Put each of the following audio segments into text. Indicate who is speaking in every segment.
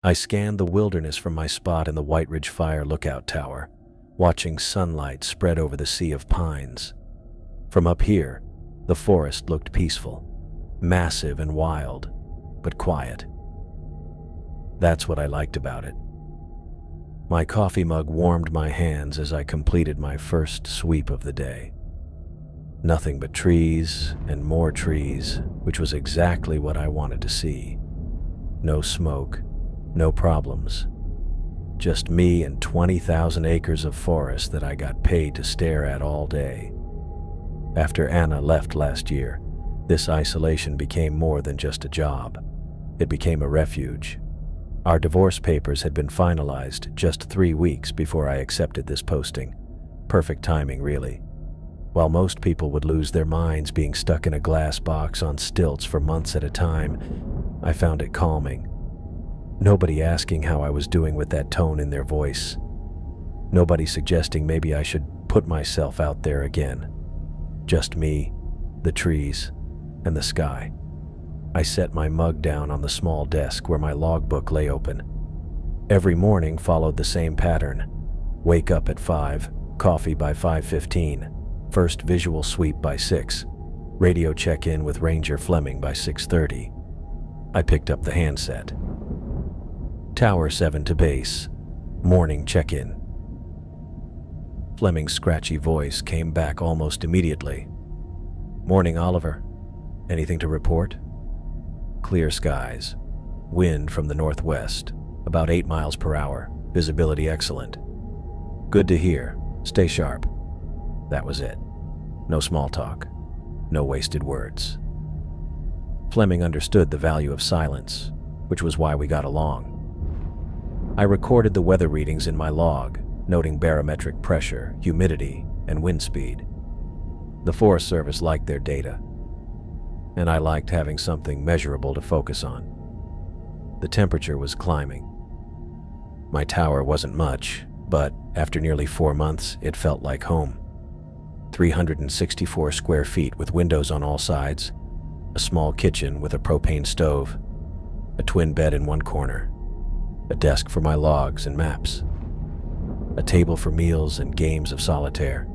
Speaker 1: I scanned the wilderness from my spot in the White Ridge Fire lookout tower, watching sunlight spread over the sea of pines. From up here, the forest looked peaceful, massive and wild, but quiet. That's what I liked about it. My coffee mug warmed my hands as I completed my first sweep of the day. Nothing but trees and more trees, which was exactly what I wanted to see. No smoke, no problems. Just me and 20,000 acres of forest that I got paid to stare at all day. After Anna left last year, this isolation became more than just a job. It became a refuge. Our divorce papers had been finalized just 3 weeks before I accepted this posting. Perfect timing, really. While most people would lose their minds being stuck in a glass box on stilts for months at a time, I found it calming. Nobody asking how I was doing with that tone in their voice. Nobody suggesting maybe I should put myself out there again. Just me, the trees, and the sky. I set my mug down on the small desk where my logbook lay open. Every morning followed the same pattern. Wake up at 5, coffee by 5:15, first visual sweep by 6, radio check-in with Ranger Fleming by 6:30. I picked up the handset. Tower 7 to base, morning check-in. Fleming's scratchy voice came back almost immediately. Morning, Oliver. Anything to report? Clear skies. Wind from the northwest, about 8 miles per hour. Visibility excellent. Good to hear. Stay sharp. That was it. No small talk. No wasted words. Fleming understood the value of silence, which was why we got along. I recorded the weather readings in my log, noting barometric pressure, humidity, and wind speed. The Forest Service liked their data, and I liked having something measurable to focus on. The temperature was climbing. My tower wasn't much, but after nearly 4 months, it felt like home. 364 square feet with windows on all sides, a small kitchen with a propane stove, a twin bed in one corner, a desk for my logs and maps, a table for meals and games of solitaire.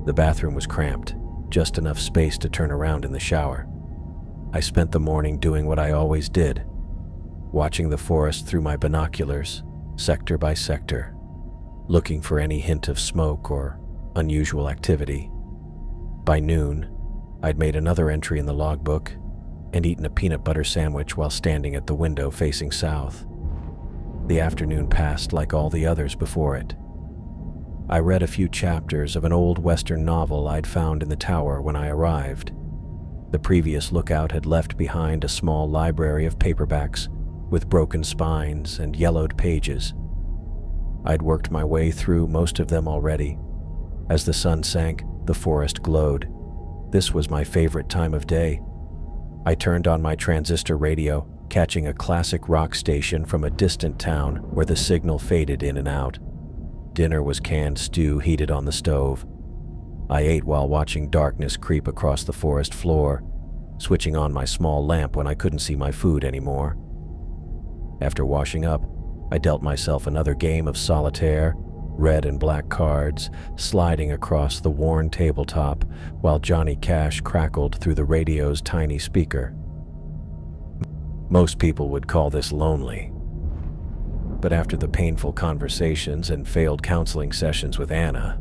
Speaker 1: The bathroom was cramped, just enough space to turn around in the shower. I spent the morning doing what I always did, watching the forest through my binoculars, sector by sector, looking for any hint of smoke or unusual activity. By noon, I'd made another entry in the logbook and eaten a peanut butter sandwich while standing at the window facing south. The afternoon passed like all the others before it. I read a few chapters of an old Western novel I'd found in the tower when I arrived. The previous lookout had left behind a small library of paperbacks with broken spines and yellowed pages. I'd worked my way through most of them already. As the sun sank, the forest glowed. This was my favorite time of day. I turned on my transistor radio, catching a classic rock station from a distant town where the signal faded in and out. Dinner was canned stew heated on the stove. I ate while watching darkness creep across the forest floor, switching on my small lamp when I couldn't see my food anymore. After washing up, I dealt myself another game of solitaire, red and black cards, sliding across the worn tabletop while Johnny Cash crackled through the radio's tiny speaker. Most people would call this lonely. But after the painful conversations and failed counseling sessions with Anna,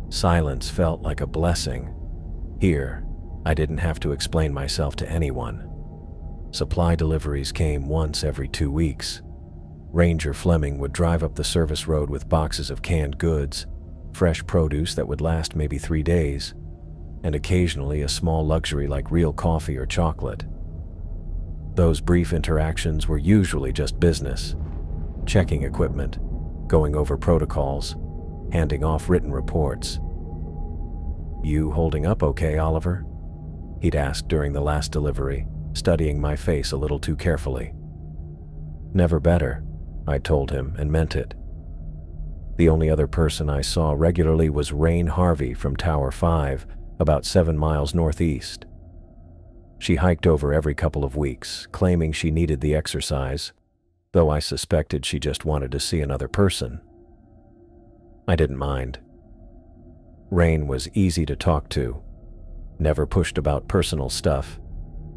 Speaker 1: silence felt like a blessing. Here, I didn't have to explain myself to anyone. Supply deliveries came once every 2 weeks. Ranger Fleming would drive up the service road with boxes of canned goods, fresh produce that would last maybe 3 days, and occasionally a small luxury like real coffee or chocolate. Those brief interactions were usually just business, checking equipment, going over protocols, handing off written reports. "You holding up okay, Oliver?" he'd asked during the last delivery, studying my face a little too carefully. "Never better," I told him and meant it. The only other person I saw regularly was Rain Harvey from Tower 5, about 7 miles northeast. She hiked over every couple of weeks, claiming she needed the exercise. though I suspected she just wanted to see another person. I didn't mind. Rain was easy to talk to, never pushed about personal stuff,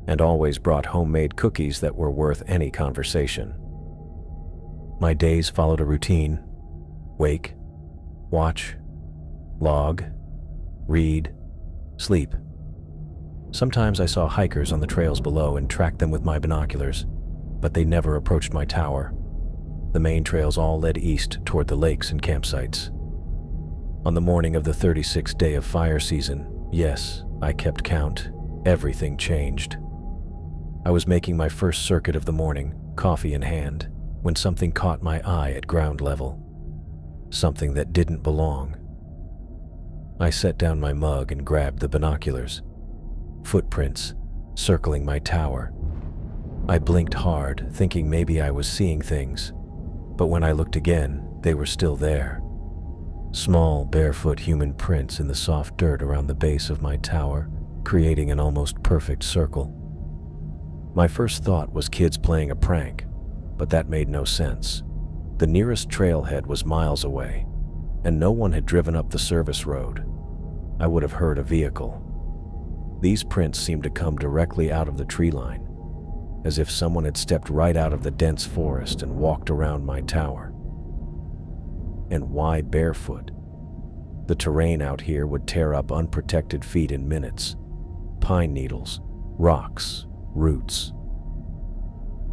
Speaker 1: and always brought homemade cookies that were worth any conversation. My days followed a routine: wake, watch, log, read, sleep. Sometimes I saw hikers on the trails below and tracked them with my binoculars, but they never approached my tower. The main trails all led east toward the lakes and campsites. On the morning of the 36th day of fire season, yes, I kept count, everything changed. I was making my first circuit of the morning, coffee in hand, when something caught my eye at ground level. Something that didn't belong. I set down my mug and grabbed the binoculars. Footprints, circling my tower. I blinked hard, thinking maybe I was seeing things, but when I looked again, they were still there. Small, barefoot human prints in the soft dirt around the base of my tower, creating an almost perfect circle. My first thought was kids playing a prank, but that made no sense. The nearest trailhead was miles away, and no one had driven up the service road. I would have heard a vehicle. These prints seemed to come directly out of the tree line, as if someone had stepped right out of the dense forest and walked around my tower. And why barefoot? The terrain out here would tear up unprotected feet in minutes. Pine needles, rocks, roots.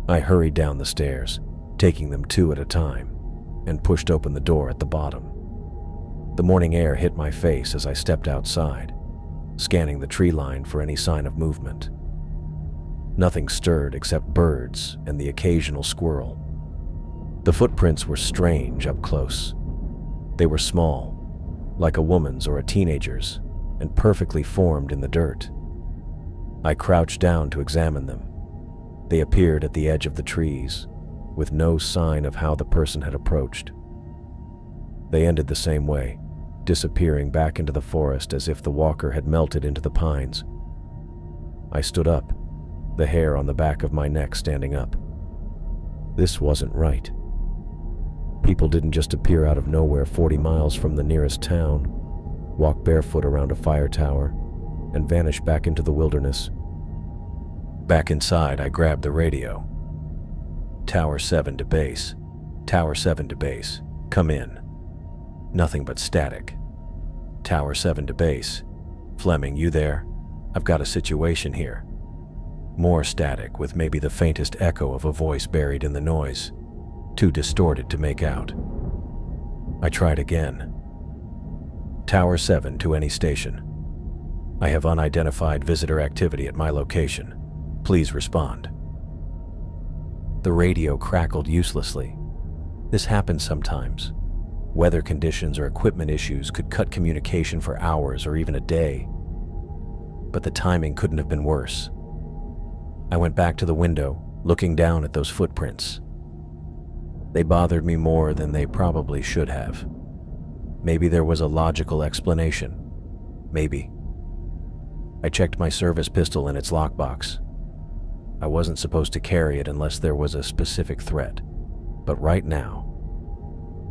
Speaker 1: I hurried down the stairs, taking them two at a time, and pushed open the door at the bottom. The morning air hit my face as I stepped outside, scanning the tree line for any sign of movement. Nothing stirred except birds and the occasional squirrel. The footprints were strange up close. They were small, like a woman's or a teenager's, and perfectly formed in the dirt. I crouched down to examine them. They appeared at the edge of the trees, with no sign of how the person had approached. They ended the same way, disappearing back into the forest as if the walker had melted into the pines. I stood up, the hair on the back of my neck standing up. This wasn't right. People didn't just appear out of nowhere 40 miles from the nearest town, walk barefoot around a fire tower, and vanish back into the wilderness. Back inside, I grabbed the radio. Tower 7 to base. Tower 7 to base. Come in. Nothing but static. Tower 7 to base. Fleming, you there? I've got a situation here. More static, with maybe the faintest echo of a voice buried in the noise, too distorted to make out. I tried again. Tower 7 to any station. I have unidentified visitor activity at my location. Please respond. The radio crackled uselessly. This happens sometimes. Weather conditions or equipment issues could cut communication for hours or even a day. But the timing couldn't have been worse. I went back to the window, looking down at those footprints. They bothered me more than they probably should have. Maybe there was a logical explanation. Maybe. I checked my service pistol in its lockbox. I wasn't supposed to carry it unless there was a specific threat, but right now,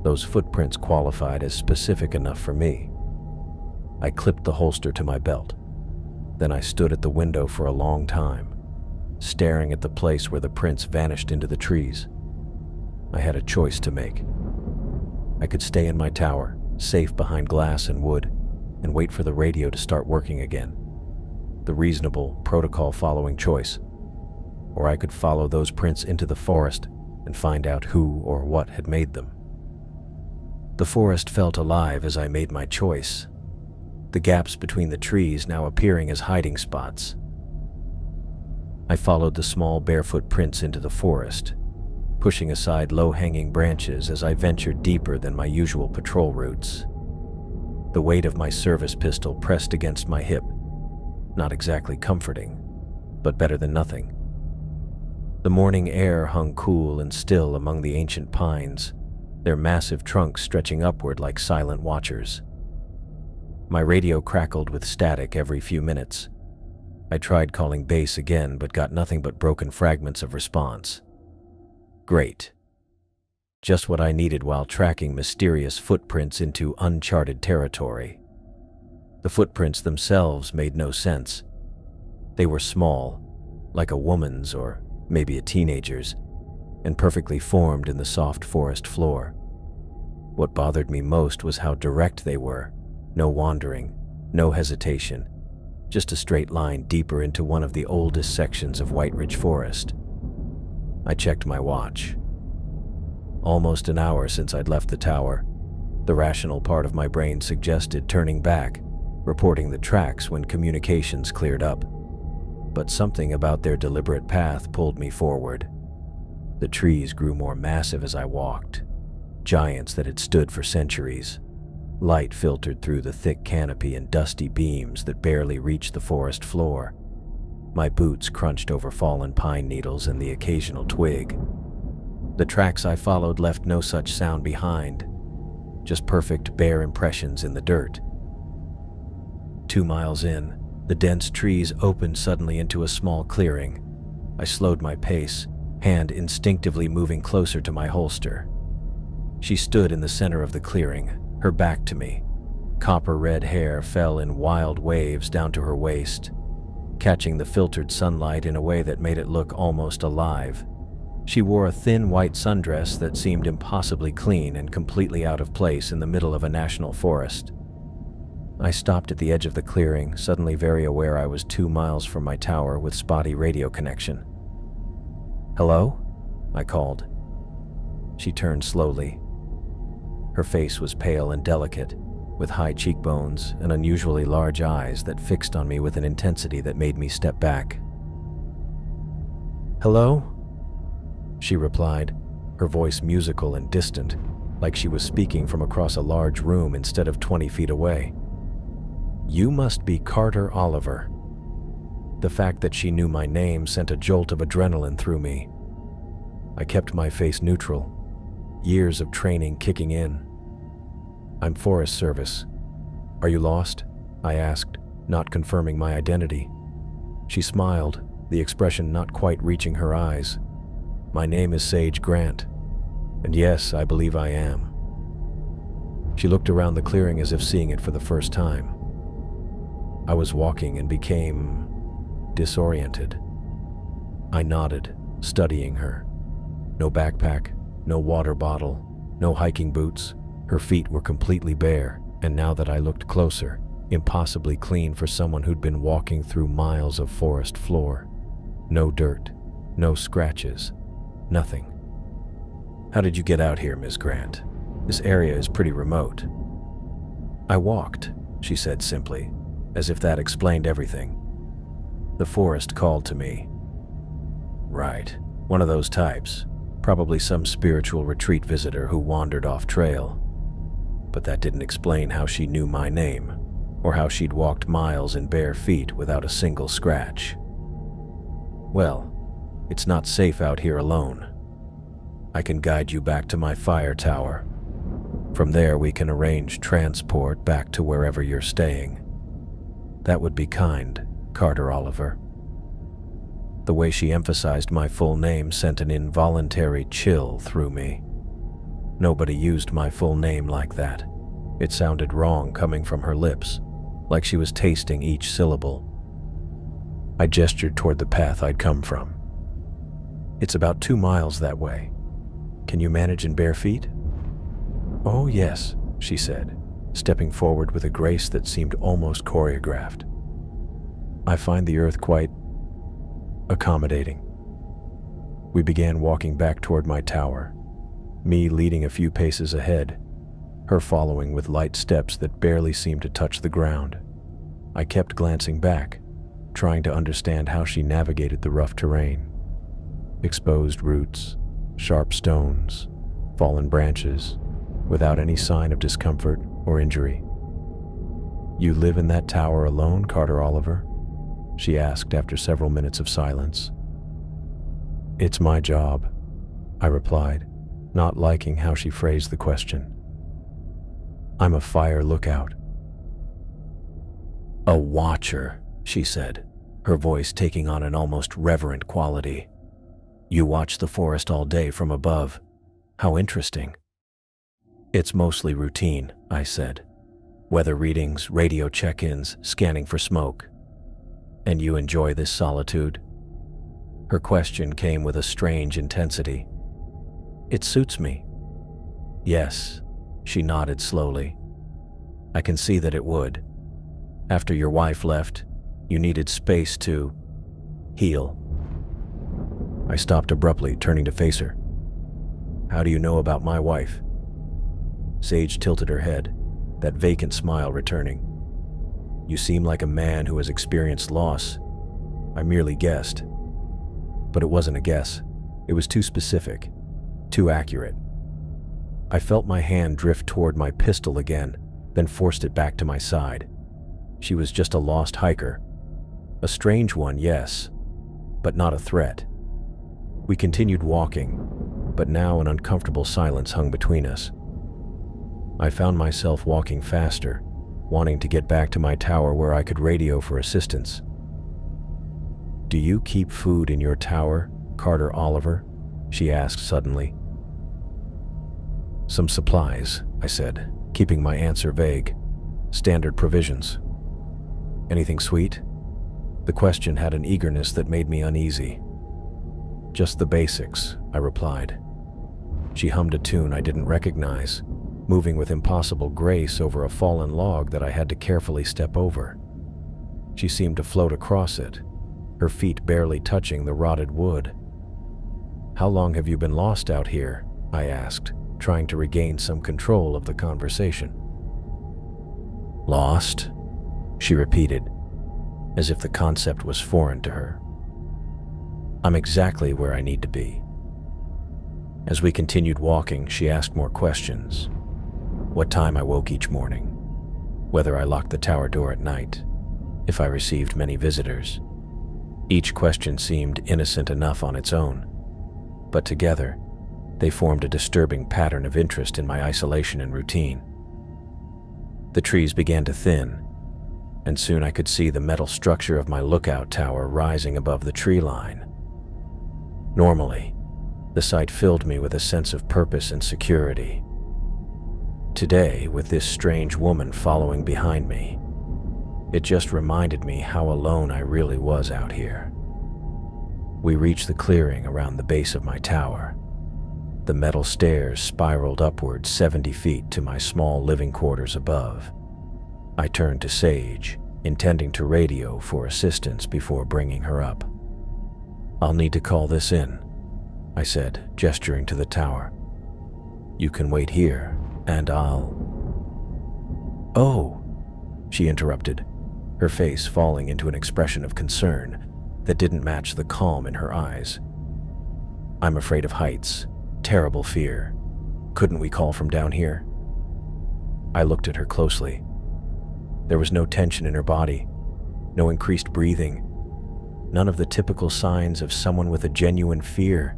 Speaker 1: those footprints qualified as specific enough for me. I clipped the holster to my belt. Then I stood at the window for a long time, staring at the place where the prints vanished into the trees. I had a choice to make. I could stay in my tower, safe behind glass and wood, and wait for the radio to start working again. The reasonable, protocol-following choice. Or I could follow those prints into the forest and find out who or what had made them. The forest felt alive as I made my choice, the gaps between the trees now appearing as hiding spots. I followed the small barefoot prints into the forest, pushing aside low-hanging branches as I ventured deeper than my usual patrol routes. The weight of my service pistol pressed against my hip, not exactly comforting, but better than nothing. The morning air hung cool and still among the ancient pines, their massive trunks stretching upward like silent watchers. My radio crackled with static every few minutes. I tried calling base again, but got nothing but broken fragments of response. Great, Just what I needed while tracking mysterious footprints into uncharted territory. The footprints themselves made no sense. They were small, like a woman's or maybe a teenager's, and perfectly formed in the soft forest floor. What bothered me most was how direct they were. No wandering, no hesitation, just a straight line deeper into one of the oldest sections of White Ridge Forest. I checked my watch. Almost an hour since I'd left the tower. The rational part of my brain suggested turning back, reporting the tracks when communications cleared up. But something about their deliberate path pulled me forward. The trees grew more massive as I walked, giants that had stood for centuries. Light filtered through the thick canopy and dusty beams that barely reached the forest floor. My boots crunched over fallen pine needles and the occasional twig. The tracks I followed left no such sound behind, just perfect bare impressions in the dirt. 2 miles in, the dense trees opened suddenly into a small clearing. I slowed my pace, hand instinctively moving closer to my holster. She stood in the center of the clearing, her back to me. Copper-red hair fell in wild waves down to her waist, catching the filtered sunlight in a way that made it look almost alive. She wore a thin white sundress that seemed impossibly clean and completely out of place in the middle of a national forest. I stopped at the edge of the clearing, suddenly very aware I was 2 miles from my tower with spotty radio connection. "Hello?" I called. She turned slowly. Her face was pale and delicate, with high cheekbones and unusually large eyes that fixed on me with an intensity that made me step back. "Hello?" she replied, her voice musical and distant, like she was speaking from across a large room instead of 20 feet away. "You must be Carter Oliver." The fact that she knew my name sent a jolt of adrenaline through me. I kept my face neutral, years of training kicking in. "I'm Forest Service. Are you lost?" I asked, not confirming my identity. She smiled, the expression not quite reaching her eyes. "My name is Sage Grant, and yes, I believe I am." She looked around the clearing as if seeing it for the first time. I was walking and became disoriented. I nodded, studying her. No backpack, no water bottle, no hiking boots. Her feet were completely bare, and now that I looked closer, impossibly clean for someone who'd been walking through miles of forest floor. No dirt, no scratches, nothing. "How did you get out here, Ms. Grant? This area is pretty remote." "I walked," she said simply, as if that explained everything. "The forest called to me." "Right, one of those types. Probably some spiritual retreat visitor who wandered off trail. But that didn't explain how she knew my name, or how she'd walked miles in bare feet without a single scratch. Well, it's not safe out here alone. I can guide you back to my fire tower. From there we can arrange transport back to wherever you're staying. That would be kind, Carter Oliver." The way she emphasized my full name sent an involuntary chill through me. Nobody used my full name like that. It sounded wrong coming from her lips, like she was tasting each syllable. I gestured toward the path I'd come from. "It's about 2 miles that way. Can you manage in bare feet?" "Oh yes," she said, stepping forward with a grace that seemed almost choreographed. "I find the earth quite accommodating." We began walking back toward my tower, me leading a few paces ahead, her following with light steps that barely seemed to touch the ground. I kept glancing back, trying to understand how she navigated the rough terrain. Exposed roots, sharp stones, fallen branches, without any sign of discomfort or injury. "You live in that tower alone, Carter Oliver?" she asked after several minutes of silence. "It's my job," I replied, not liking how she phrased the question. "I'm a fire lookout." "A watcher," she said, her voice taking on an almost reverent quality. "You watch the forest all day from above. How interesting. It's mostly routine, I said. Weather readings, radio check-ins, scanning for smoke. And you enjoy this solitude? Her question came with a strange intensity. It suits me. Yes, she nodded slowly. I can see that it would. After your wife left, you needed space to heal. I stopped abruptly, turning to face her. How do you know about my wife? Sage tilted her head, that vacant smile returning. You seem like a man who has experienced loss. I merely guessed. But it wasn't a guess. It was too specific, too accurate. I felt my hand drift toward my pistol again, then forced it back to my side. She was just a lost hiker. A strange one, yes, but not a threat. We continued walking, but now an uncomfortable silence hung between us. I found myself walking faster, wanting to get back to my tower where I could radio for assistance. Do you keep food in your tower, Carter Oliver? She asked suddenly. Some supplies, I said, keeping my answer vague. Standard provisions. Anything sweet? The question had an eagerness that made me uneasy. Just the basics, I replied. She hummed a tune I didn't recognize, moving with impossible grace over a fallen log that I had to carefully step over. She seemed to float across it, her feet barely touching the rotted wood. How long have you been lost out here? I asked, trying to regain some control of the conversation. Lost? She repeated, as if the concept was foreign to her. I'm exactly where I need to be. As we continued walking, she asked more questions. What time I woke each morning, whether I locked the tower door at night, if I received many visitors. Each question seemed innocent enough on its own, but together, they formed a disturbing pattern of interest in my isolation and routine. The trees began to thin, and soon I could see the metal structure of my lookout tower rising above the tree line. Normally, the sight filled me with a sense of purpose and security. Today, with this strange woman following behind me, it just reminded me how alone I really was out here. We reached the clearing around the base of my tower. The metal stairs spiraled upward 70 feet to my small living quarters above. I turned to Sage, intending to radio for assistance before bringing her up. I'll need to call this in, I said, gesturing to the tower. You can wait here, and I'll... Oh, she interrupted, her face falling into an expression of concern that didn't match the calm in her eyes. I'm afraid of heights, terrible fear. Couldn't we call from down here? I looked at her closely. There was no tension in her body, no increased breathing, none of the typical signs of someone with a genuine fear.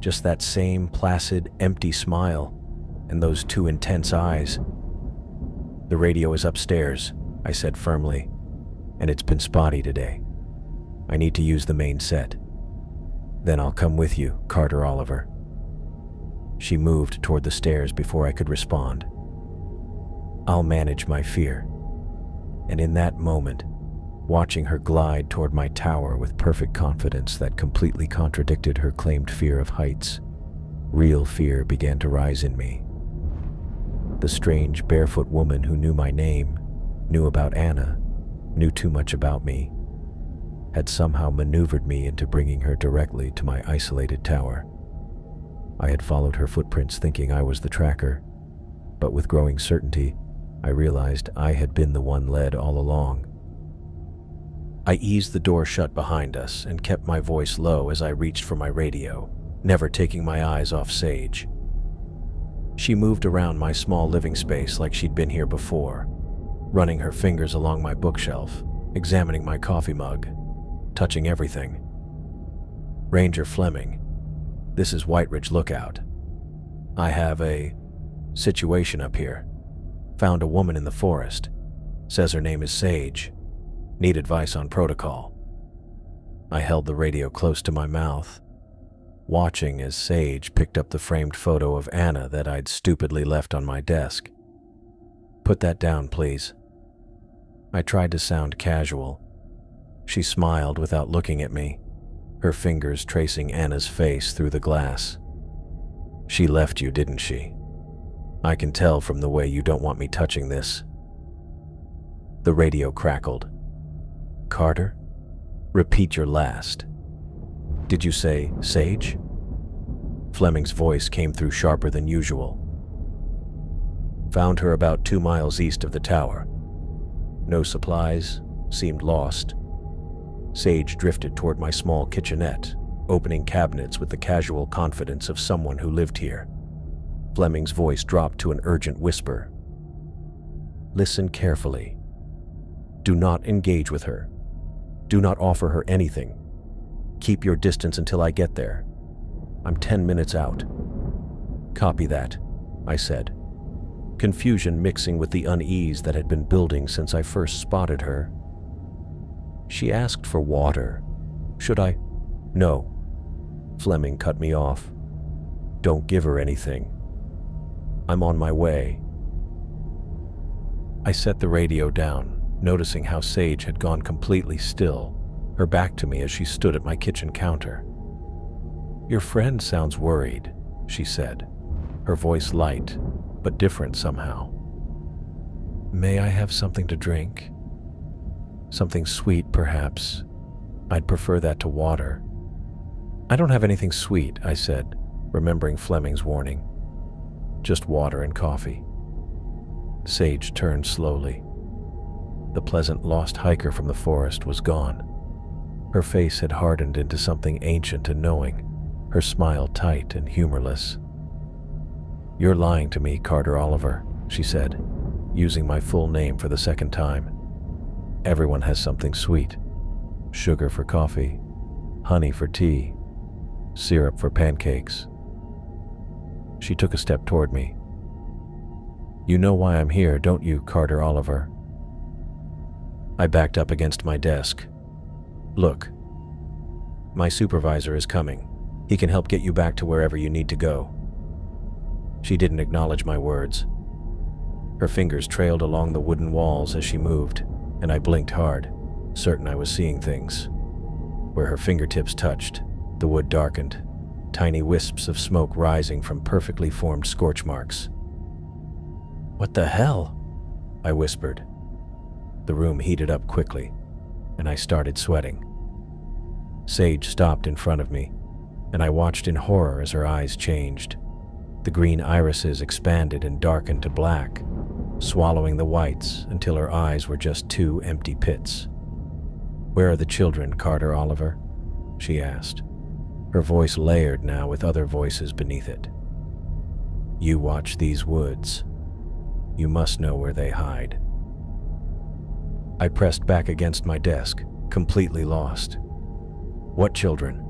Speaker 1: Just that same placid, empty smile and those two intense eyes. The radio is upstairs, I said firmly, and it's been spotty today. I need to use the main set. Then I'll come with you, Carter Oliver. She moved toward the stairs before I could respond. I'll manage my fear. And in that moment, watching her glide toward my tower with perfect confidence that completely contradicted her claimed fear of heights, real fear began to rise in me. The strange barefoot woman who knew my name, knew about Anna, knew too much about me, had somehow maneuvered me into bringing her directly to my isolated tower. I had followed her footprints thinking I was the tracker, but with growing certainty, I realized I had been the one led all along. I eased the door shut behind us and kept my voice low as I reached for my radio, never taking my eyes off Sage. She moved around my small living space like she'd been here before, running her fingers along my bookshelf, examining my coffee mug, touching everything. Ranger Fleming, this is White Ridge Lookout. I have a situation up here. Found a woman in the forest. Says her name is Sage. Need advice on protocol. I held the radio close to my mouth. watching as Sage picked up the framed photo of Anna that I'd stupidly left on my desk. "Put that down, please." I tried to sound casual. She smiled without looking at me, her fingers tracing Anna's face through the glass. "She left you, didn't she? I can tell from the way you don't want me touching this." The radio crackled. "Carter? Repeat your last. Did you say Sage?" Fleming's voice came through sharper than usual. "Found her about 2 miles east of the tower. No supplies, seemed lost." Sage drifted toward my small kitchenette, opening cabinets with the casual confidence of someone who lived here. Fleming's voice dropped to an urgent whisper. "Listen carefully. Do not engage with her. Do not offer her anything. Keep your distance until I get there. I'm 10 minutes out." "Copy that," I said, confusion mixing with the unease that had been building since I first spotted her. "She asked for water. Should I?" "No." Fleming cut me off. "Don't give her anything. I'm on my way." I set the radio down, noticing how Sage had gone completely still, her back to me as she stood at my kitchen counter. "Your friend sounds worried," she said, her voice light, but different somehow. "May I have something to drink? Something sweet, perhaps. I'd prefer that to water." "I don't have anything sweet," I said, remembering Fleming's warning. "Just water and coffee." Sage turned slowly. The pleasant lost hiker from the forest was gone. Her face had hardened into something ancient and knowing, her smile tight and humorless. "You're lying to me, Carter Oliver," she said, using my full name for the second time. "Everyone has something sweet. Sugar for coffee, honey for tea, syrup for pancakes." She took a step toward me. "You know why I'm here, don't you, Carter Oliver?" I backed up against my desk. "Look, my supervisor is coming. He can help get you back to wherever you need to go." She didn't acknowledge my words. Her fingers trailed along the wooden walls as she moved, and I blinked hard, certain I was seeing things. Where her fingertips touched, the wood darkened, tiny wisps of smoke rising from perfectly formed scorch marks. "What the hell?" I whispered. The room heated up quickly, and I started sweating. Sage stopped in front of me, and I watched in horror as her eyes changed. The green irises expanded and darkened to black, swallowing the whites until her eyes were just 2 empty pits. "Where are the children, Carter Oliver?" she asked, her voice layered now with other voices beneath it. "You watch these woods. You must know where they hide." I pressed back against my desk, completely lost. "What children?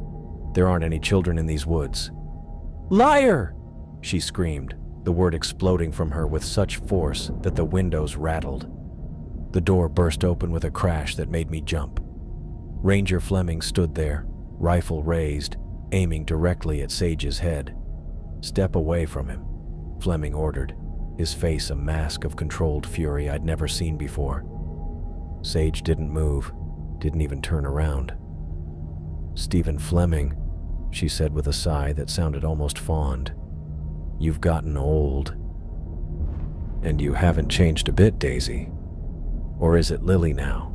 Speaker 1: There aren't any children in these woods." "Liar!" she screamed, the word exploding from her with such force that the windows rattled. The door burst open with a crash that made me jump. Ranger Fleming stood there, rifle raised, aiming directly at Sage's head. "Step away from him," Fleming ordered, his face a mask of controlled fury I'd never seen before. Sage didn't move, didn't even turn around. "Stephen Fleming," she said with a sigh that sounded almost fond. "You've gotten old." "And you haven't changed a bit, Daisy. Or is it Lily now?"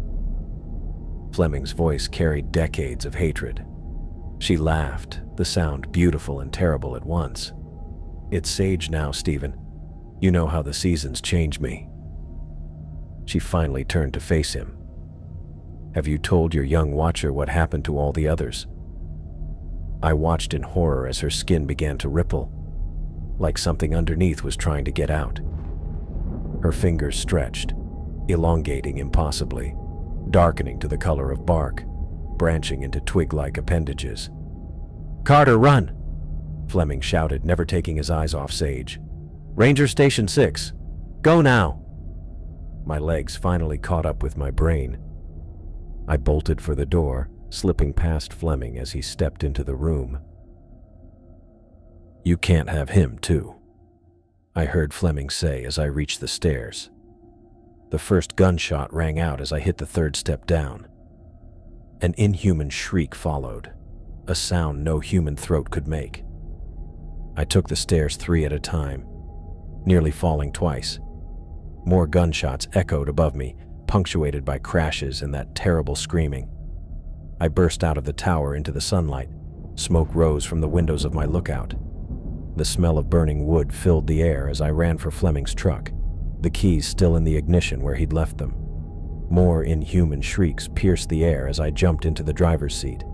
Speaker 1: Fleming's voice carried decades of hatred. She laughed, the sound beautiful and terrible at once. "It's Sage now, Stephen. You know how the seasons change me." She finally turned to face him. "Have you told your young watcher what happened to all the others?" I watched in horror as her skin began to ripple, like something underneath was trying to get out. Her fingers stretched, elongating impossibly, darkening to the color of bark, branching into twig-like appendages. "Carter, run!" Fleming shouted, never taking his eyes off Sage. "Ranger Station 6, go now!" My legs finally caught up with my brain. I bolted for the door, slipping past Fleming as he stepped into the room. You can't have him, too, I heard Fleming say as I reached the stairs. The first gunshot rang out as I hit the third step down. An inhuman shriek followed, a sound no human throat could make. I took the stairs 3 at a time, nearly falling twice. More gunshots echoed above me, punctuated by crashes and that terrible screaming. I burst out of the tower into the sunlight. Smoke rose from the windows of my lookout. The smell of burning wood filled the air as I ran for Fleming's truck, the keys still in the ignition where he'd left them. More inhuman shrieks pierced the air as I jumped into the driver's seat.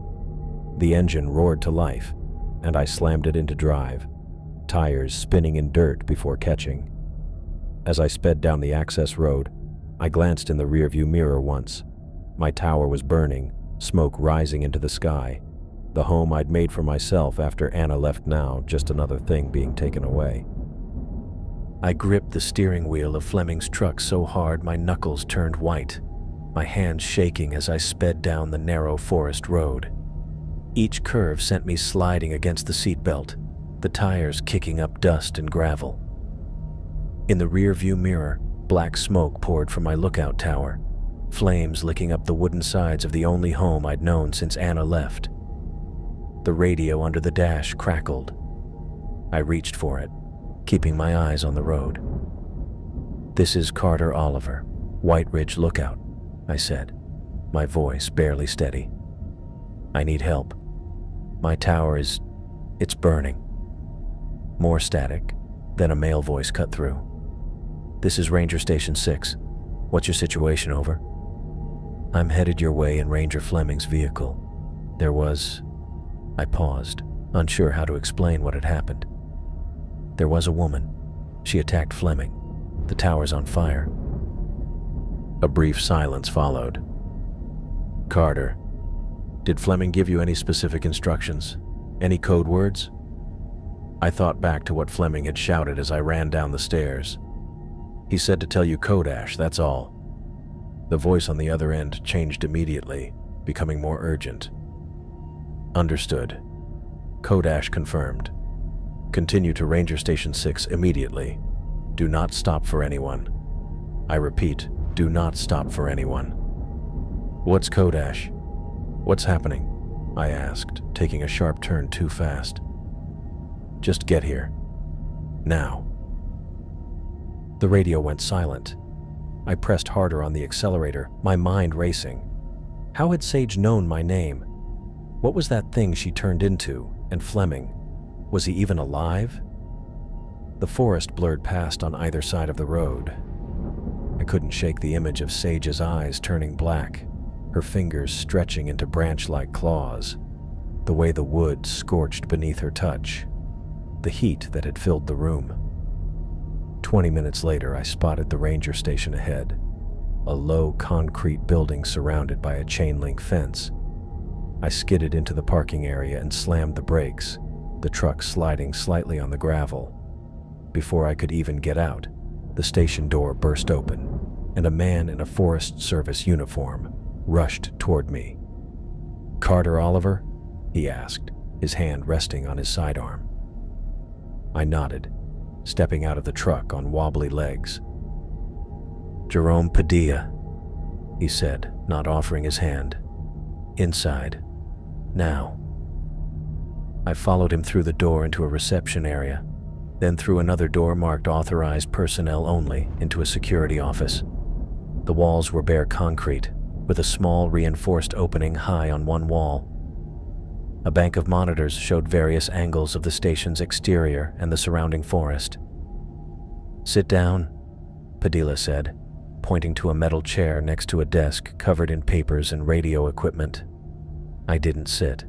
Speaker 1: The engine roared to life, and I slammed it into drive, tires spinning in dirt before catching. As I sped down the access road, I glanced in the rearview mirror once. My tower was burning, smoke rising into the sky. The home I'd made for myself after Anna left, now just another thing being taken away. I gripped the steering wheel of Fleming's truck so hard my knuckles turned white, my hands shaking as I sped down the narrow forest road. Each curve sent me sliding against the seatbelt, the tires kicking up dust and gravel. In the rearview mirror, black smoke poured from my lookout tower, flames licking up the wooden sides of the only home I'd known since Anna left. The radio under the dash crackled. I reached for it, keeping my eyes on the road. "This is Carter Oliver, White Ridge Lookout," I said, my voice barely steady. "I need help. My tower it's burning." More static, then a male voice cut through. "This is Ranger Station 6. What's your situation, over?" "I'm headed your way in Ranger Fleming's vehicle. I paused, unsure how to explain what had happened. "There was a woman. She attacked Fleming. The tower's on fire." A brief silence followed. "Carter, did Fleming give you any specific instructions? Any code words?" I thought back to what Fleming had shouted as I ran down the stairs. "He said to tell you Kodash, that's all." The voice on the other end changed immediately, becoming more urgent. "Understood. Kodash confirmed. Continue to Ranger Station 6 immediately. Do not stop for anyone. I repeat, do not stop for anyone." "What's Kodash? What's happening?" I asked, taking a sharp turn too fast. "Just get here. Now." The radio went silent. I pressed harder on the accelerator, my mind racing. How had Sage known my name? What was that thing she turned into? And Fleming? Was he even alive? The forest blurred past on either side of the road. I couldn't shake the image of Sage's eyes turning black, her fingers stretching into branch-like claws, the way the wood scorched beneath her touch, the heat that had filled the room. 20 minutes later, I spotted the ranger station ahead, a low concrete building surrounded by a chain-link fence. I skidded into the parking area and slammed the brakes, the truck sliding slightly on the gravel. Before I could even get out, the station door burst open, and a man in a Forest Service uniform rushed toward me. "Carter Oliver?" he asked, his hand resting on his sidearm. I nodded, stepping out of the truck on wobbly legs. "Jerome Padilla," he said, not offering his hand. "Inside. Now." I followed him through the door into a reception area, then through another door marked authorized personnel only into a security office. The walls were bare concrete, with a small reinforced opening high on one wall. A bank of monitors showed various angles of the station's exterior and the surrounding forest. "Sit down," Padilla said, pointing to a metal chair next to a desk covered in papers and radio equipment. I didn't sit.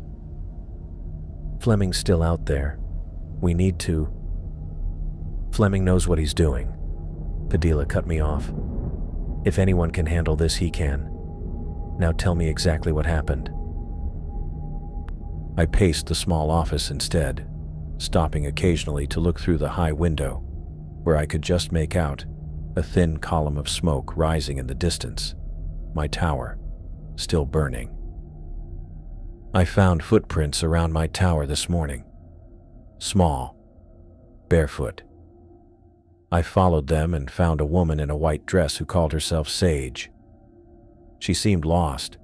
Speaker 1: "Fleming's still out there. We need to—" "Fleming knows what he's doing." Padilla cut me off. "If anyone can handle this, he can. Now tell me exactly what happened." I paced the small office instead, stopping occasionally to look through the high window, where I could just make out a thin column of smoke rising in the distance, my tower still burning. "I found footprints around my tower this morning. Small, barefoot. I followed them and found a woman in a white dress who called herself Sage. She seemed lost,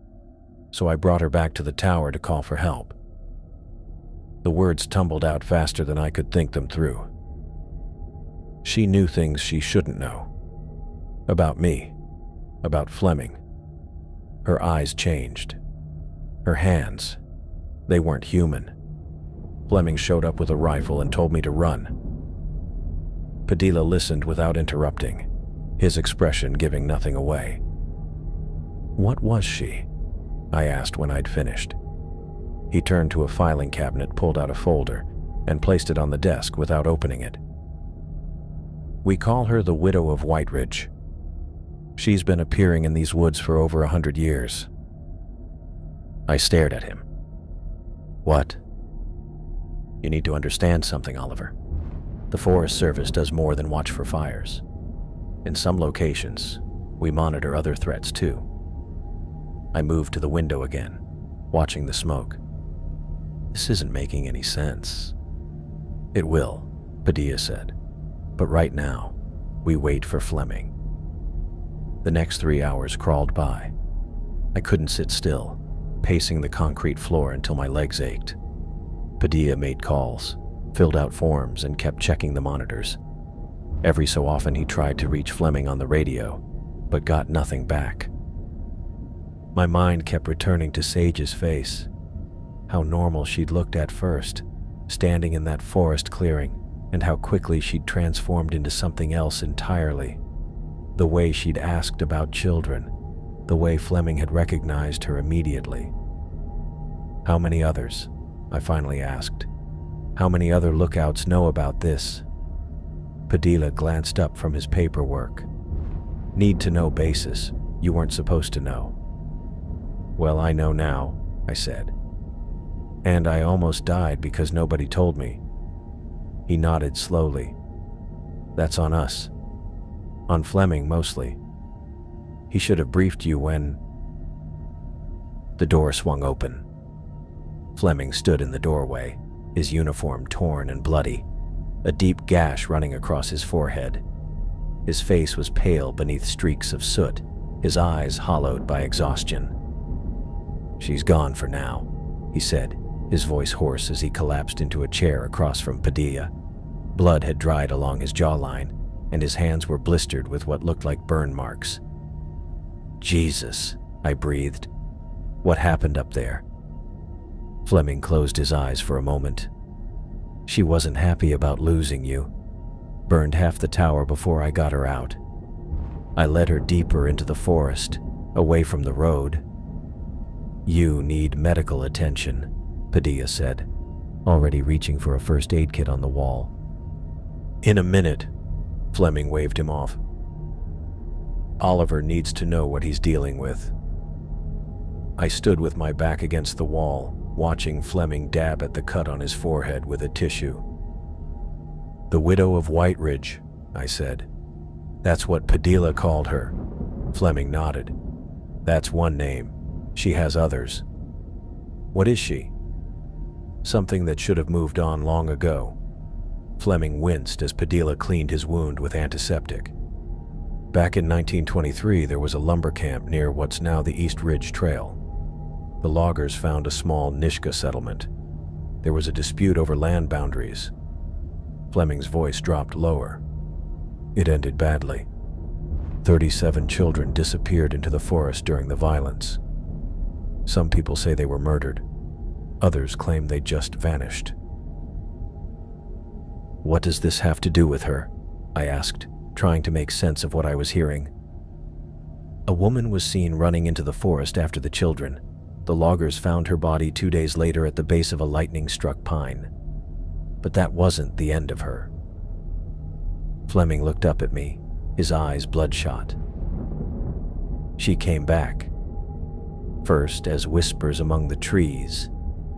Speaker 1: so I brought her back to the tower to call for help. The words tumbled out faster than I could think them through. She knew things she shouldn't know. About me, about Fleming. Her eyes changed. Her hands, they weren't human. Fleming showed up with a rifle and told me to run. Padilla listened without interrupting, his expression giving nothing away. What was she? I asked when I'd finished. He turned to a filing cabinet, pulled out a folder, and placed it on the desk without opening it. We call her the Widow of Whiteridge. She's been appearing in these woods for over 100 years. I stared at him. What? You need to understand something, Oliver. The Forest Service does more than watch for fires. In some locations, we monitor other threats too. I moved to the window again, watching the smoke. This isn't making any sense. It will, Padilla said. But right now, we wait for Fleming. The next 3 hours crawled by. I couldn't sit still, pacing the concrete floor until my legs ached. Padilla made calls, filled out forms, and kept checking the monitors. Every so often he tried to reach Fleming on the radio, but got nothing back. My mind kept returning to Sage's face. How normal she'd looked at first, standing in that forest clearing, and how quickly she'd transformed into something else entirely. The way she'd asked about children, the way Fleming had recognized her immediately. How many others? I finally asked. How many other lookouts know about this? Padilla glanced up from his paperwork. Need to know basis. You weren't supposed to know. Well, I know now, I said. And I almost died because nobody told me. He nodded slowly. That's on us. On Fleming, mostly. He should have briefed you when... The door swung open. Fleming stood in the doorway, his uniform torn and bloody, a deep gash running across his forehead. His face was pale beneath streaks of soot, his eyes hollowed by exhaustion. She's gone for now, he said, his voice hoarse as he collapsed into a chair across from Padilla. Blood had dried along his jawline, and his hands were blistered with what looked like burn marks. Jesus, I breathed. What happened up there? Fleming closed his eyes for a moment. She wasn't happy about losing you. Burned half the tower before I got her out. I led her deeper into the forest, away from the road. You need medical attention, Padilla said, already reaching for a first aid kit on the wall. In a minute, Fleming waved him off. Oliver needs to know what he's dealing with. I stood with my back against the wall, watching Fleming dab at the cut on his forehead with a tissue. The Widow of Whiteridge, I said. That's what Padilla called her. Fleming nodded. That's one name. She has others. What is she? Something that should have moved on long ago. Fleming winced as Padilla cleaned his wound with antiseptic. Back in 1923, there was a lumber camp near what's now the East Ridge Trail. The loggers found a small Nishka settlement. There was a dispute over land boundaries. Fleming's voice dropped lower. It ended badly. 37 children disappeared into the forest during the violence. Some people say they were murdered. Others claim they just vanished. What does this have to do with her? I asked, trying to make sense of what I was hearing. A woman was seen running into the forest after the children. The loggers found her body 2 days later at the base of a lightning-struck pine. But that wasn't the end of her. Fleming looked up at me, his eyes bloodshot. She came back. First as whispers among the trees,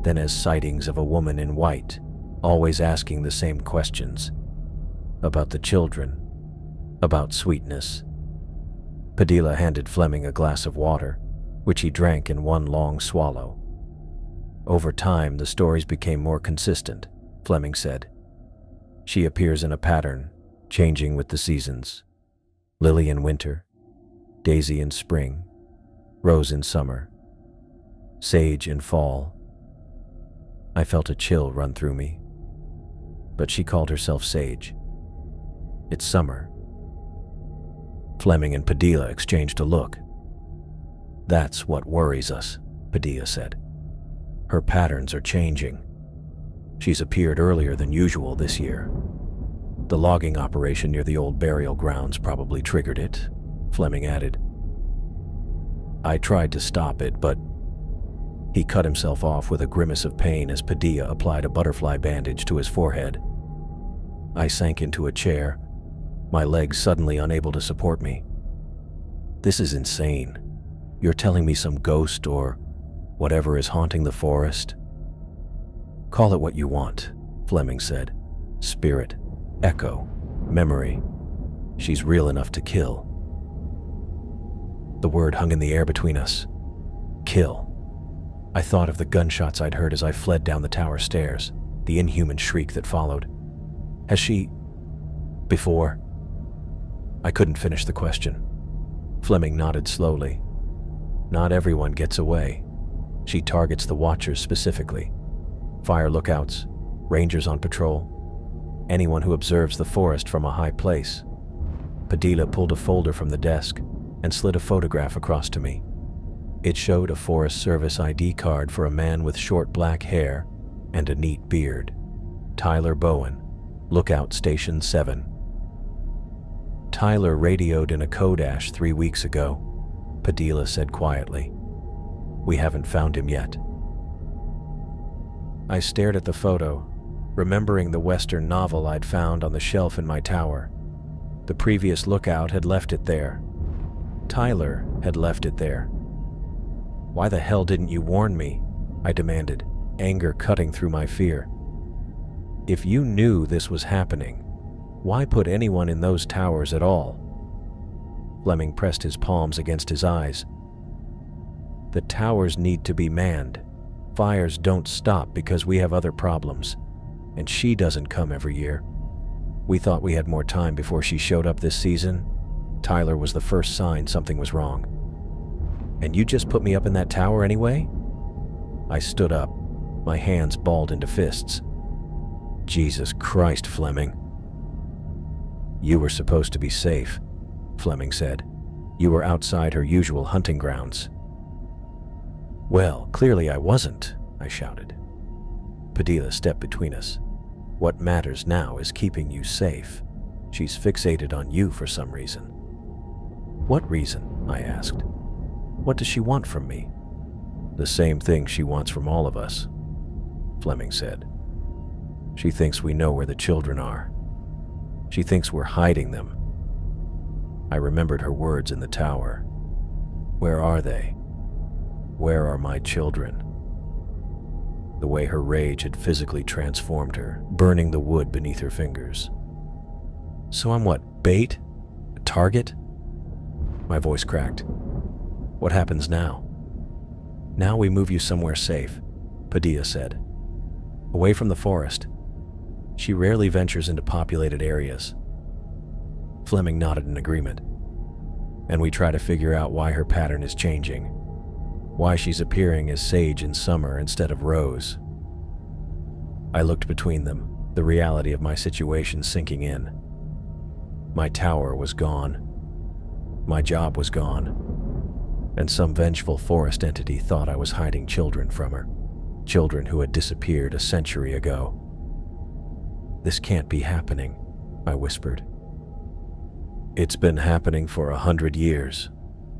Speaker 1: then as sightings of a woman in white, always asking the same questions. About the children, about sweetness. Padilla handed Fleming a glass of water, which he drank in one long swallow. Over time, the stories became more consistent, Fleming said. She appears in a pattern, changing with the seasons. Lily in winter, daisy in spring, rose in summer, sage in fall. I felt a chill run through me. But she called herself Sage. It's summer. Fleming and Padilla exchanged a look. That's what worries us, Padilla said. Her patterns are changing. She's appeared earlier than usual this year. The logging operation near the old burial grounds probably triggered it, Fleming added. I tried to stop it, but he cut himself off with a grimace of pain as Padilla applied a butterfly bandage to his forehead. I sank into a chair, my legs suddenly unable to support me. This is insane. You're telling me some ghost or whatever is haunting the forest? Call it what you want, Fleming said. Spirit, echo, memory. She's real enough to kill. The word hung in the air between us. Kill. I thought of the gunshots I'd heard as I fled down the tower stairs, the inhuman shriek that followed. Has she... before? I couldn't finish the question. Fleming nodded slowly. Not everyone gets away. She targets the watchers specifically. Fire lookouts, rangers on patrol, anyone who observes the forest from a high place. Padilla pulled a folder from the desk and slid a photograph across to me. It showed a Forest Service ID card for a man with short black hair and a neat beard. Tyler Bowen, Lookout Station 7. Tyler radioed in a Kodash 3 weeks ago, Padilla said quietly. We haven't found him yet. I stared at the photo, remembering the Western novel I'd found on the shelf in my tower. The previous lookout had left it there. Tyler had left it there. Why the hell didn't you warn me? I demanded, anger cutting through my fear. If you knew this was happening, why put anyone in those towers at all? Fleming pressed his palms against his eyes. The towers need to be manned. Fires don't stop because we have other problems, and she doesn't come every year. We thought we had more time before she showed up this season. Tyler was the first sign something was wrong. And you just put me up in that tower anyway? I stood up, my hands balled into fists. Jesus Christ, Fleming. You were supposed to be safe, Fleming said. You were outside her usual hunting grounds. Well, clearly I wasn't, I shouted. Padilla stepped between us. What matters now is keeping you safe. She's fixated on you for some reason. What reason? I asked. What does she want from me? The same thing she wants from all of us, Fleming said. She thinks we know where the children are. She thinks we're hiding them. I remembered her words in the tower. Where are they? Where are my children? The way her rage had physically transformed her, burning the wood beneath her fingers. So I'm what, bait? A target? My voice cracked. What happens now? Now we move you somewhere safe, Padilla said. Away from the forest. She rarely ventures into populated areas. Fleming nodded in agreement. And we try to figure out why her pattern is changing. Why she's appearing as Sage in summer instead of Rose. I looked between them, the reality of my situation sinking in. My tower was gone. My job was gone. And some vengeful forest entity thought I was hiding children from her. Children who had disappeared a century ago. This can't be happening, I whispered. It's been happening for 100 years,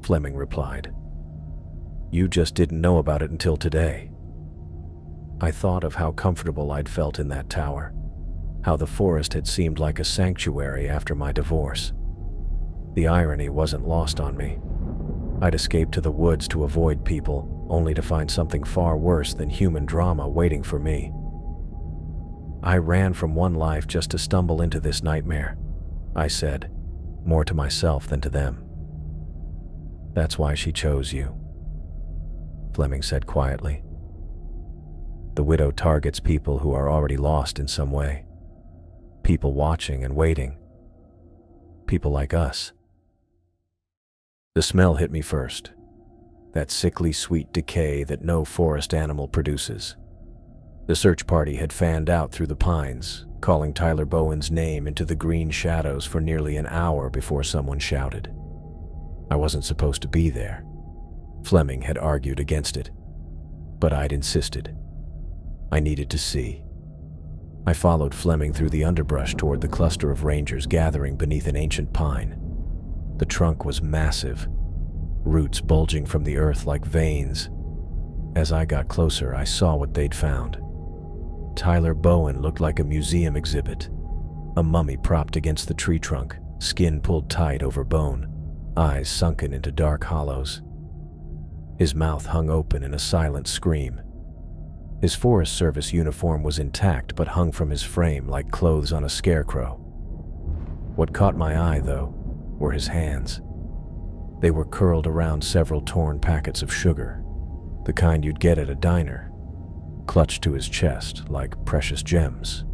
Speaker 1: Fleming replied. You just didn't know about it until today. I thought of how comfortable I'd felt in that tower, how the forest had seemed like a sanctuary after my divorce. The irony wasn't lost on me. I'd escaped to the woods to avoid people, only to find something far worse than human drama waiting for me. I ran from one life just to stumble into this nightmare, I said, more to myself than to them. That's why she chose you, Fleming said quietly. The widow targets people who are already lost in some way. People watching and waiting. People like us. The smell hit me first. That sickly sweet decay that no forest animal produces. The search party had fanned out through the pines, calling Tyler Bowen's name into the green shadows for nearly an hour before someone shouted. I wasn't supposed to be there. Fleming had argued against it, but I'd insisted. I needed to see. I followed Fleming through the underbrush toward the cluster of rangers gathering beneath an ancient pine. The trunk was massive, roots bulging from the earth like veins. As I got closer, I saw what they'd found. Tyler Bowen looked like a museum exhibit, a mummy propped against the tree trunk, skin pulled tight over bone, eyes sunken into dark hollows. His mouth hung open in a silent scream. His Forest Service uniform was intact but hung from his frame like clothes on a scarecrow. What caught my eye, though, were his hands. They were curled around several torn packets of sugar, the kind you'd get at a diner, clutched to his chest like precious gems.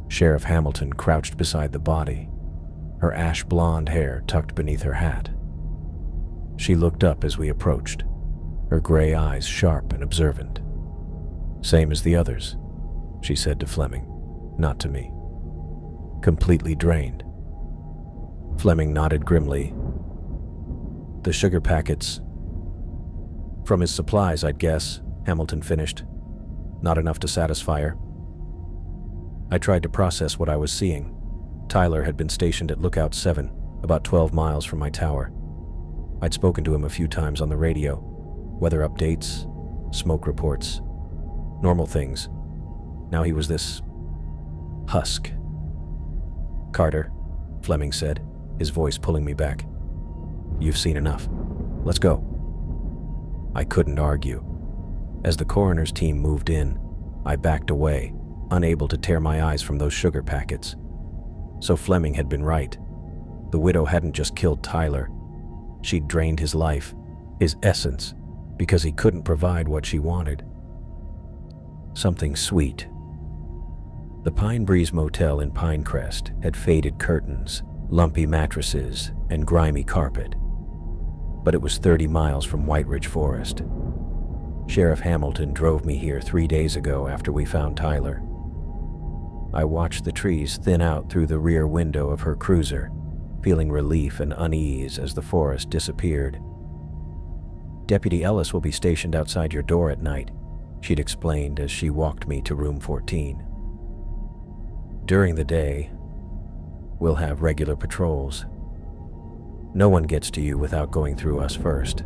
Speaker 1: Sheriff Hamilton crouched beside the body, her ash blonde hair tucked beneath her hat. She looked up as we approached, her gray eyes sharp and observant. "Same as the others," she said to Fleming, not to me. "Completely drained." Fleming nodded grimly. "The sugar packets." "From his supplies, I'd guess," Hamilton finished. "Not enough to satisfy her." I tried to process what I was seeing. Tyler had been stationed at Lookout 7, about 12 miles from my tower. I'd spoken to him a few times on the radio. Weather updates, smoke reports, normal things. Now he was this husk. "Carter," Fleming said, his voice pulling me back. "You've seen enough. Let's go." I couldn't argue. As the coroner's team moved in, I backed away, unable to tear my eyes from those sugar packets. So Fleming had been right. The widow hadn't just killed Tyler. She'd drained his life, his essence, because he couldn't provide what she wanted. Something sweet. The Pine Breeze Motel in Pinecrest had faded curtains, lumpy mattresses, and grimy carpet. But it was 30 miles from White Ridge Forest. Sheriff Hamilton drove me here 3 days ago after we found Tyler. I watched the trees thin out through the rear window of her cruiser, feeling relief and unease as the forest disappeared. "Deputy Ellis will be stationed outside your door at night," she'd explained as she walked me to room 14. "During the day, we'll have regular patrols. No one gets to you without going through us first."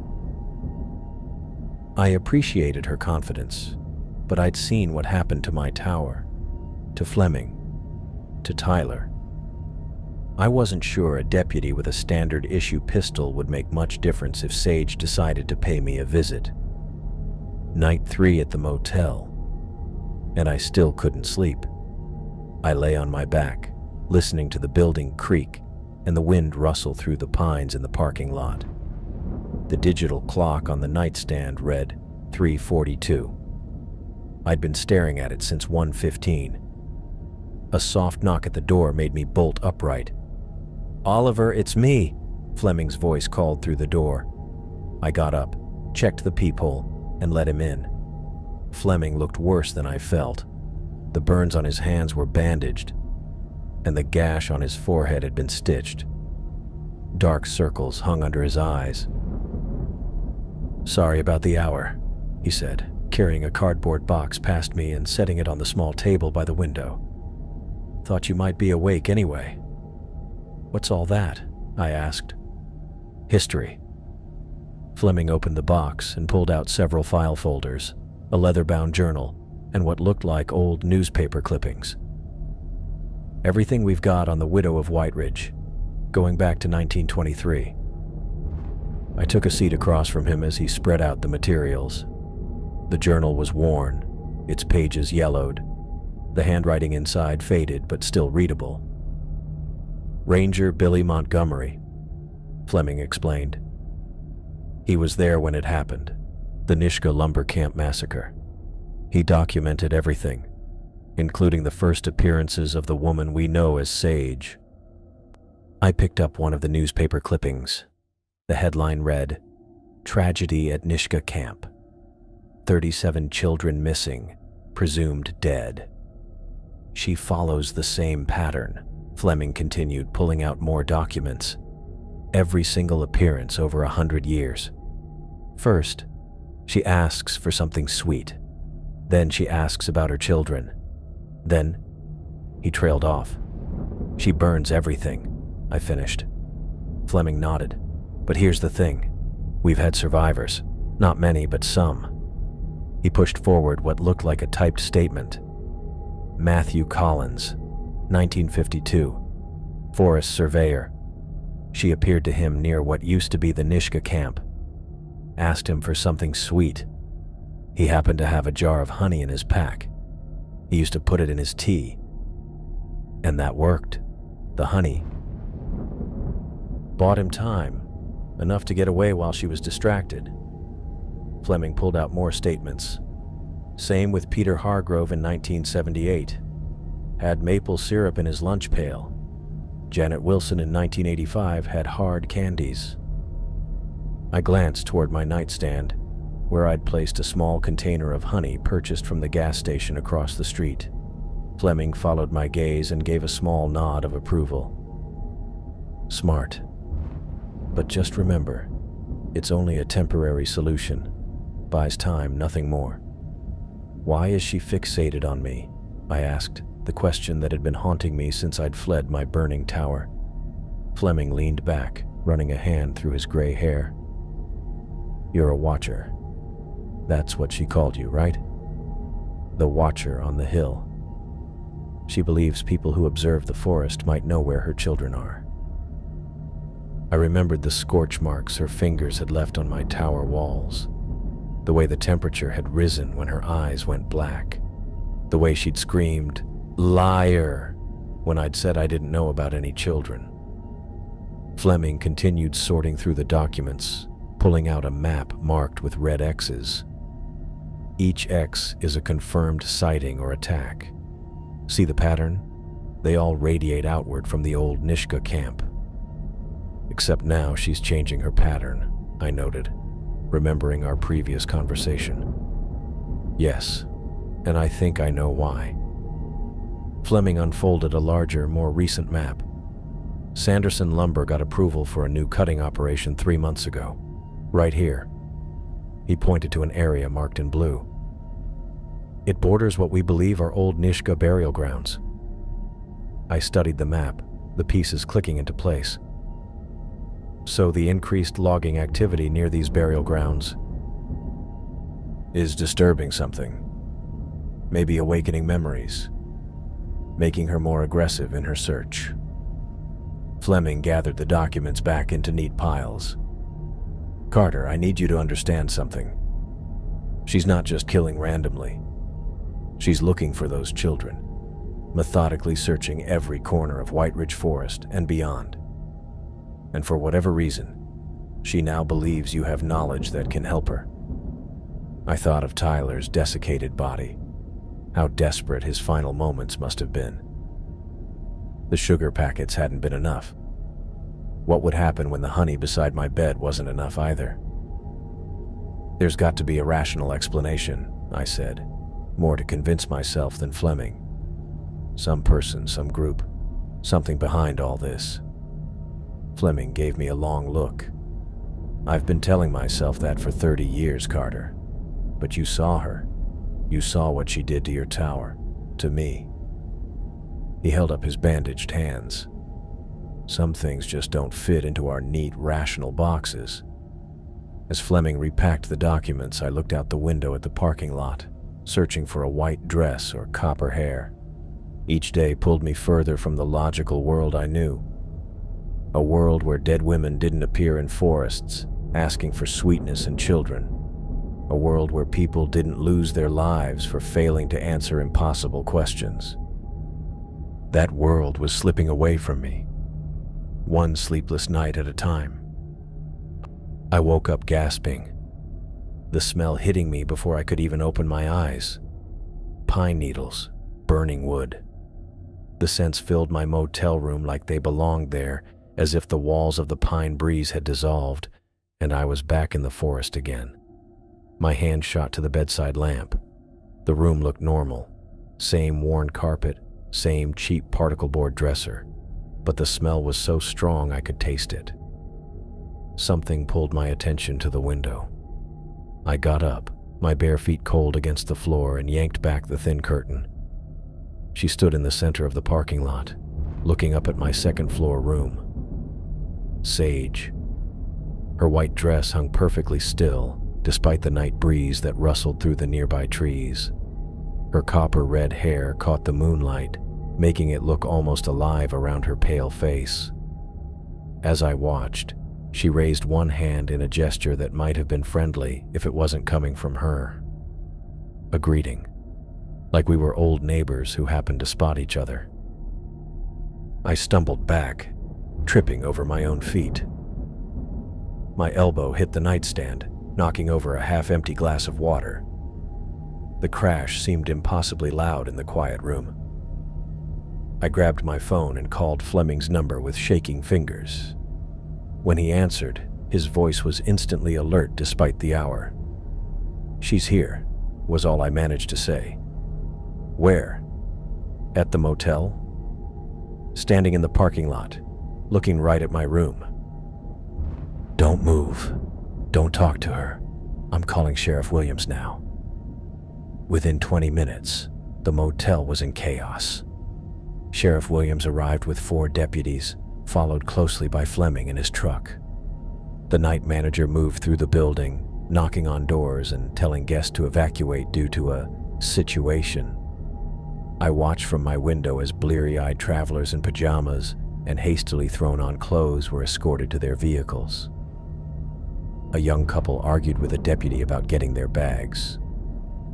Speaker 1: I appreciated her confidence, but I'd seen what happened to my tower, to Fleming, to Tyler. I wasn't sure a deputy with a standard issue pistol would make much difference if Sage decided to pay me a visit. Night 3 at the motel, and I still couldn't sleep. I lay on my back, listening to the building creak and the wind rustle through the pines in the parking lot. The digital clock on the nightstand read 3:42. I'd been staring at it since 1:15. A soft knock at the door made me bolt upright. "Oliver, it's me," Fleming's voice called through the door. I got up, checked the peephole, and let him in. Fleming looked worse than I felt. The burns on his hands were bandaged, and the gash on his forehead had been stitched. Dark circles hung under his eyes. "Sorry about the hour," he said, carrying a cardboard box past me and setting it on the small table by the window. "Thought you might be awake anyway." "What's all that?" I asked. "History." Fleming opened the box and pulled out several file folders, a leather-bound journal, and what looked like old newspaper clippings. "Everything we've got on the widow of White Ridge, going back to 1923. I took a seat across from him as he spread out the materials. The journal was worn, its pages yellowed, the handwriting inside faded but still readable. "Ranger Billy Montgomery," Fleming explained. "He was there when it happened, the Nishka lumber camp massacre. He documented everything, including the first appearances of the woman we know as Sage. I picked up one of the newspaper clippings. The headline read, "Tragedy at Nishka Camp. 37 children missing, presumed dead." "She follows the same pattern," Fleming continued, pulling out more documents. "Every single appearance over 100 years. First, she asks for something sweet. Then she asks about her children. Then," he trailed off, "she burns everything," I finished. Fleming nodded. "But here's the thing. We've had survivors. Not many, but some." He pushed forward what looked like a typed statement. "Matthew Collins, 1952, forest surveyor. She appeared to him near what used to be the Nishka camp. Asked him for something sweet. He happened to have a jar of honey in his pack. He used to put it in his tea. And that worked. The honey bought him time, enough to get away while she was distracted." Fleming pulled out more statements. "Same with Peter Hargrove in 1978. Had maple syrup in his lunch pail. Janet Wilson in 1985 had hard candies." I glanced toward my nightstand, where I'd placed a small container of honey purchased from the gas station across the street. Fleming followed my gaze and gave a small nod of approval. "Smart. But just remember, it's only a temporary solution. Buys time, nothing more." "Why is she fixated on me?" I asked, the question that had been haunting me since I'd fled my burning tower. Fleming leaned back, running a hand through his gray hair. "You're a watcher. That's what she called you, right? The watcher on the hill. She believes people who observe the forest might know where her children are." I remembered the scorch marks her fingers had left on my tower walls, the way the temperature had risen when her eyes went black, the way she'd screamed, "Liar!" when I'd said I didn't know about any children. Fleming continued sorting through the documents, pulling out a map marked with red X's. Each X is a confirmed sighting or attack. See the pattern? They all radiate outward from the old Nishka camp. Except now she's changing her pattern, I noted, remembering our previous conversation. "Yes, and I think I know why." Fleming unfolded a larger, more recent map. "Sanderson Lumber got approval for a new cutting operation 3 months ago. Right here." He pointed to an area marked in blue. "It borders what we believe are old Nishka burial grounds." I studied the map, the pieces clicking into place. "So the increased logging activity near these burial grounds is disturbing something. Maybe awakening memories, making her more aggressive in her search." Fleming gathered the documents back into neat piles. "Carter, I need you to understand something. She's not just killing randomly. She's looking for those children, methodically searching every corner of White Ridge Forest and beyond. And for whatever reason, she now believes you have knowledge that can help her." I thought of Tyler's desiccated body, how desperate his final moments must have been. The sugar packets hadn't been enough. What would happen when the honey beside my bed wasn't enough either? "There's got to be a rational explanation," I said, more to convince myself than Fleming. "Some person, some group, something behind all this." Fleming gave me a long look. "I've been telling myself that for 30 years, Carter. But you saw her. You saw what she did to your tower, to me." He held up his bandaged hands. "Some things just don't fit into our neat, rational boxes." As Fleming repacked the documents, I looked out the window at the parking lot, searching for a white dress or copper hair. Each day pulled me further from the logical world I knew. A world where dead women didn't appear in forests, asking for sweetness and children. A world where people didn't lose their lives for failing to answer impossible questions. That world was slipping away from me, one sleepless night at a time. I woke up gasping, the smell hitting me before I could even open my eyes. Pine needles, burning wood. The scents filled my motel room like they belonged there, as if the walls of the pine breeze had dissolved, and I was back in the forest again. My hand shot to the bedside lamp. The room looked normal. Same worn carpet, same cheap particle board dresser, but the smell was so strong I could taste it. Something pulled my attention to the window. I got up, my bare feet cold against the floor, and yanked back the thin curtain. She stood in the center of the parking lot, looking up at my second-floor room. Sage. Her white dress hung perfectly still, despite the night breeze that rustled through the nearby trees. Her copper-red hair caught the moonlight, making it look almost alive around her pale face. As I watched, she raised one hand in a gesture that might have been friendly if it wasn't coming from her. A greeting, like we were old neighbors who happened to spot each other. I stumbled back, tripping over my own feet. My elbow hit the nightstand, knocking over a half-empty glass of water. The crash seemed impossibly loud in the quiet room. I grabbed my phone and called Fleming's number with shaking fingers. When he answered, his voice was instantly alert despite the hour. "She's here," was all I managed to say. "Where?" "At the motel." "Standing in the parking lot, looking right at my room." "Don't move. Don't talk to her. I'm calling Sheriff Williams now." Within 20 minutes, the motel was in chaos. Sheriff Williams arrived with 4 deputies, followed closely by Fleming in his truck. The night manager moved through the building, knocking on doors and telling guests to evacuate due to a situation. I watched from my window as bleary-eyed travelers in pajamas and hastily thrown-on clothes were escorted to their vehicles. A young couple argued with a deputy about getting their bags.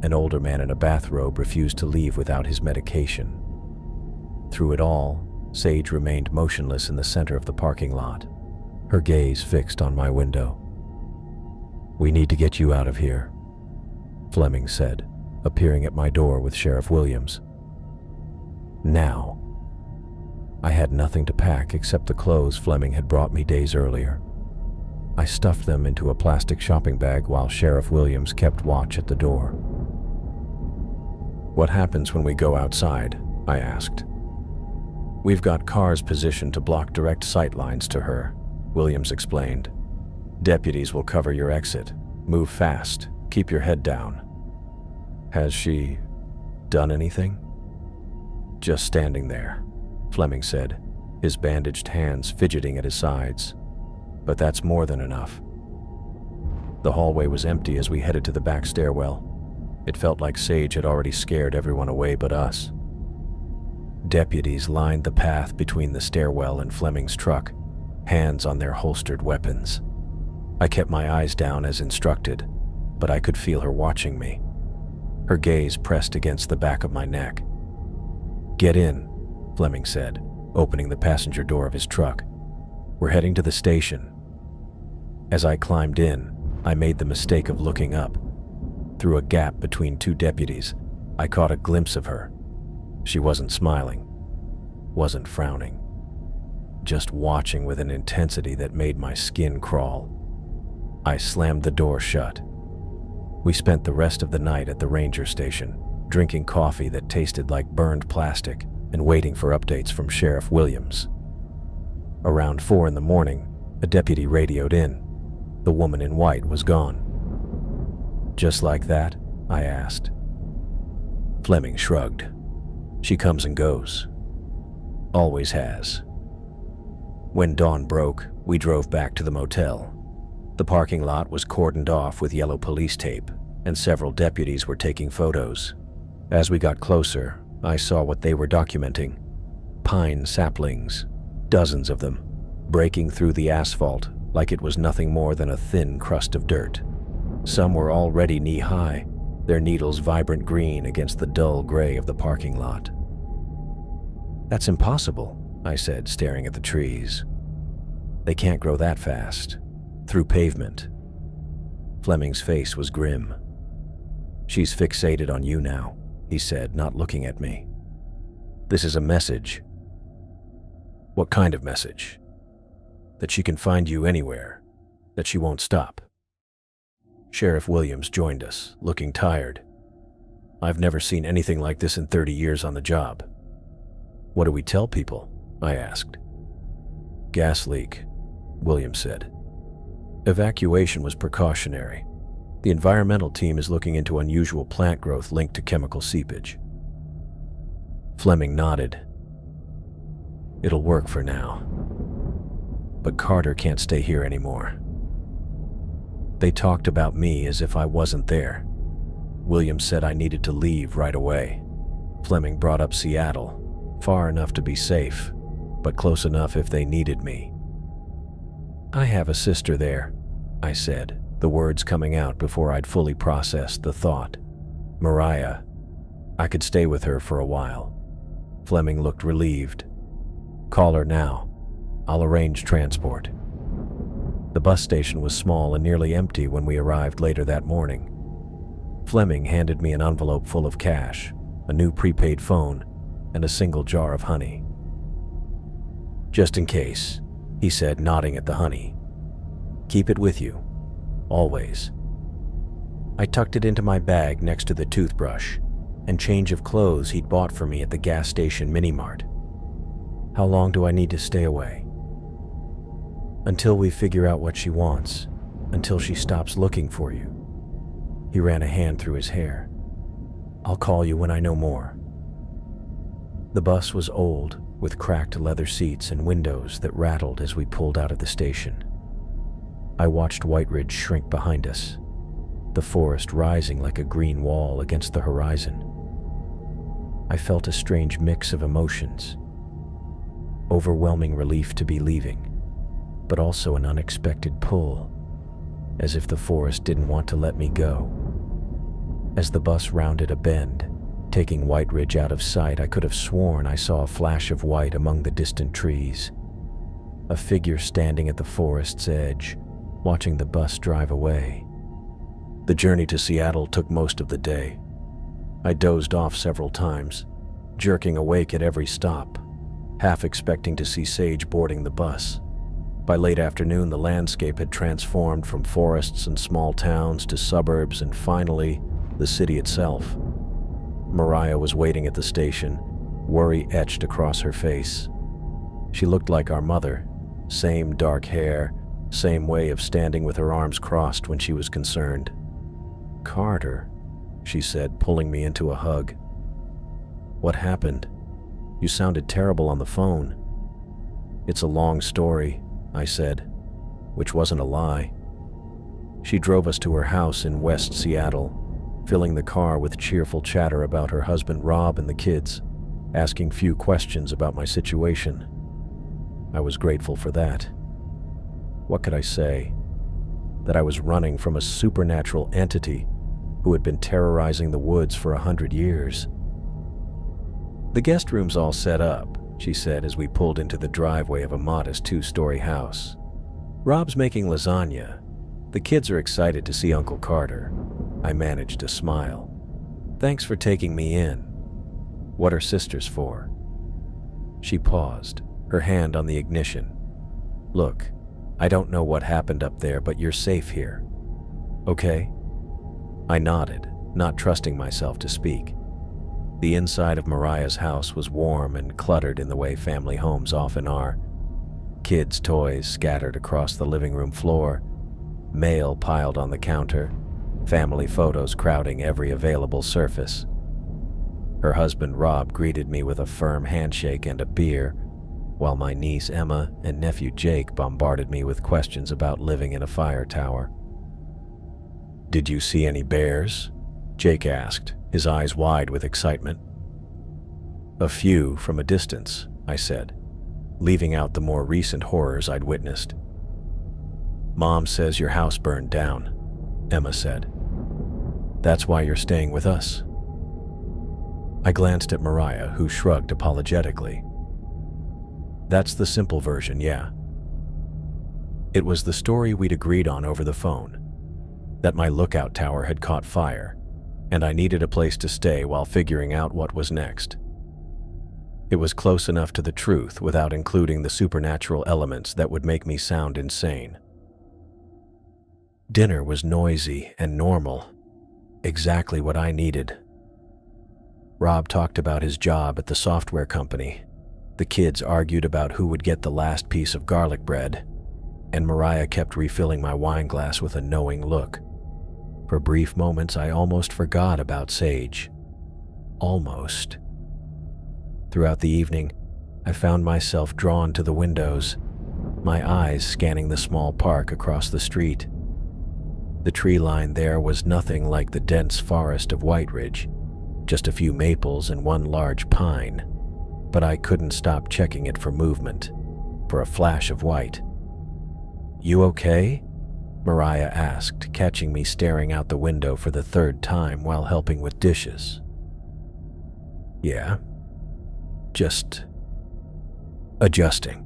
Speaker 1: An older man in a bathrobe refused to leave without his medication. Through it all, Sage remained motionless in the center of the parking lot, her gaze fixed on my window. "We need to get you out of here," Fleming said, appearing at my door with Sheriff Williams. Now. I had nothing to pack except the clothes Fleming had brought me days earlier. I stuffed them into a plastic shopping bag while Sheriff Williams kept watch at the door. "What happens when we go outside?" I asked. "We've got cars positioned to block direct sight lines to her," Williams explained. "Deputies will cover your exit. Move fast. Keep your head down." "Has she done anything?" "Just standing there," Fleming said, his bandaged hands fidgeting at his sides. "But that's more than enough." The hallway was empty as we headed to the back stairwell. It felt like Sage had already scared everyone away but us. Deputies lined the path between the stairwell and Fleming's truck, hands on their holstered weapons. I kept my eyes down as instructed, but I could feel her watching me. Her gaze pressed against the back of my neck. "Get in," Fleming said, opening the passenger door of his truck. "We're heading to the station." As I climbed in, I made the mistake of looking up. Through a gap between 2 deputies, I caught a glimpse of her. She wasn't smiling, wasn't frowning, just watching with an intensity that made my skin crawl. I slammed the door shut. We spent the rest of the night at the ranger station, drinking coffee that tasted like burned plastic and waiting for updates from Sheriff Williams. Around 4 in the morning, a deputy radioed in. The woman in white was gone. "Just like that?" I asked. Fleming shrugged. "She comes and goes. Always has." When dawn broke, we drove back to the motel. The parking lot was cordoned off with yellow police tape, and several deputies were taking photos. As we got closer, I saw what they were documenting. Pine saplings, dozens of them, breaking through the asphalt like it was nothing more than a thin crust of dirt. Some were already knee-high, their needles vibrant green against the dull gray of the parking lot. "That's impossible," I said, staring at the trees. "They can't grow that fast. Through pavement." Fleming's face was grim. "She's fixated on you now," he said, not looking at me. This is a message. What kind of message? That she can find you anywhere, that she won't stop. Sheriff Williams joined us, looking tired. I've never seen anything like this in 30 years on the job. What do we tell people? I asked. Gas leak, Williams said. Evacuation was precautionary. The environmental team is looking into unusual plant growth linked to chemical seepage. Fleming nodded. It'll work for now. But Carter can't stay here anymore. They talked about me as if I wasn't there. Williams said I needed to leave right away. Fleming brought up Seattle, far enough to be safe, but close enough if they needed me. I have a sister there, I said, the words coming out before I'd fully processed the thought. Mariah. I could stay with her for a while. Fleming looked relieved. Call her now. I'll arrange transport. The bus station was small and nearly empty when we arrived later that morning. Fleming handed me an envelope full of cash, a new prepaid phone, and a single jar of honey. Just in case, he said, nodding at the honey. Keep it with you, always. I tucked it into my bag next to the toothbrush and change of clothes he'd bought for me at the gas station mini-mart. How long do I need to stay away? Until we figure out what she wants, until she stops looking for you. He ran a hand through his hair. I'll call you when I know more. The bus was old, with cracked leather seats and windows that rattled as we pulled out of the station. I watched White Ridge shrink behind us, the forest rising like a green wall against the horizon. I felt a strange mix of emotions. Overwhelming relief to be leaving, but also an unexpected pull, as if the forest didn't want to let me go. As the bus rounded a bend, taking White Ridge out of sight, I could have sworn I saw a flash of white among the distant trees. A figure standing at the forest's edge, watching the bus drive away. The journey to Seattle took most of the day. I dozed off several times, jerking awake at every stop, half expecting to see Sage boarding the bus. By late afternoon, the landscape had transformed from forests and small towns to suburbs and finally, the city itself. Mariah was waiting at the station, worry etched across her face. She looked like our mother, same dark hair, same way of standing with her arms crossed when she was concerned. Carter, she said, pulling me into a hug. What happened? You sounded terrible on the phone. It's a long story, I said, which wasn't a lie. She drove us to her house in West Seattle, filling the car with cheerful chatter about her husband Rob and the kids, asking few questions about my situation. I was grateful for that. What could I say? That I was running from a supernatural entity who had been terrorizing the woods for 100 years. The guest room's all set up, she said as we pulled into the driveway of a modest 2-story house. Rob's making lasagna. The kids are excited to see Uncle Carter. I managed to smile. Thanks for taking me in. What are sisters for? She paused, her hand on the ignition. Look, I don't know what happened up there, but you're safe here. Okay? I nodded, not trusting myself to speak. The inside of Mariah's house was warm and cluttered in the way family homes often are. Kids' toys scattered across the living room floor, mail piled on the counter, family photos crowding every available surface. Her husband Rob greeted me with a firm handshake and a beer, while my niece Emma and nephew Jake bombarded me with questions about living in a fire tower. Did you see any bears? Jake asked, his eyes wide with excitement. A few from a distance, I said, leaving out the more recent horrors I'd witnessed. Mom says your house burned down, Emma said. That's why you're staying with us. I glanced at Mariah, who shrugged apologetically. That's the simple version, yeah. It was the story we'd agreed on over the phone, that my lookout tower had caught fire, and I needed a place to stay while figuring out what was next. It was close enough to the truth without including the supernatural elements that would make me sound insane. Dinner was noisy and normal, exactly what I needed. Rob talked about his job at the software company. The kids argued about who would get the last piece of garlic bread, and Mariah kept refilling my wine glass with a knowing look. For brief moments, I almost forgot about Sage. Almost. Throughout the evening, I found myself drawn to the windows, my eyes scanning the small park across the street. The tree line there was nothing like the dense forest of White Ridge, just a few maples and one large pine, but I couldn't stop checking it for movement, for a flash of white. "You okay?" Mariah asked, catching me staring out the window for the third time while helping with dishes. "Yeah, just adjusting."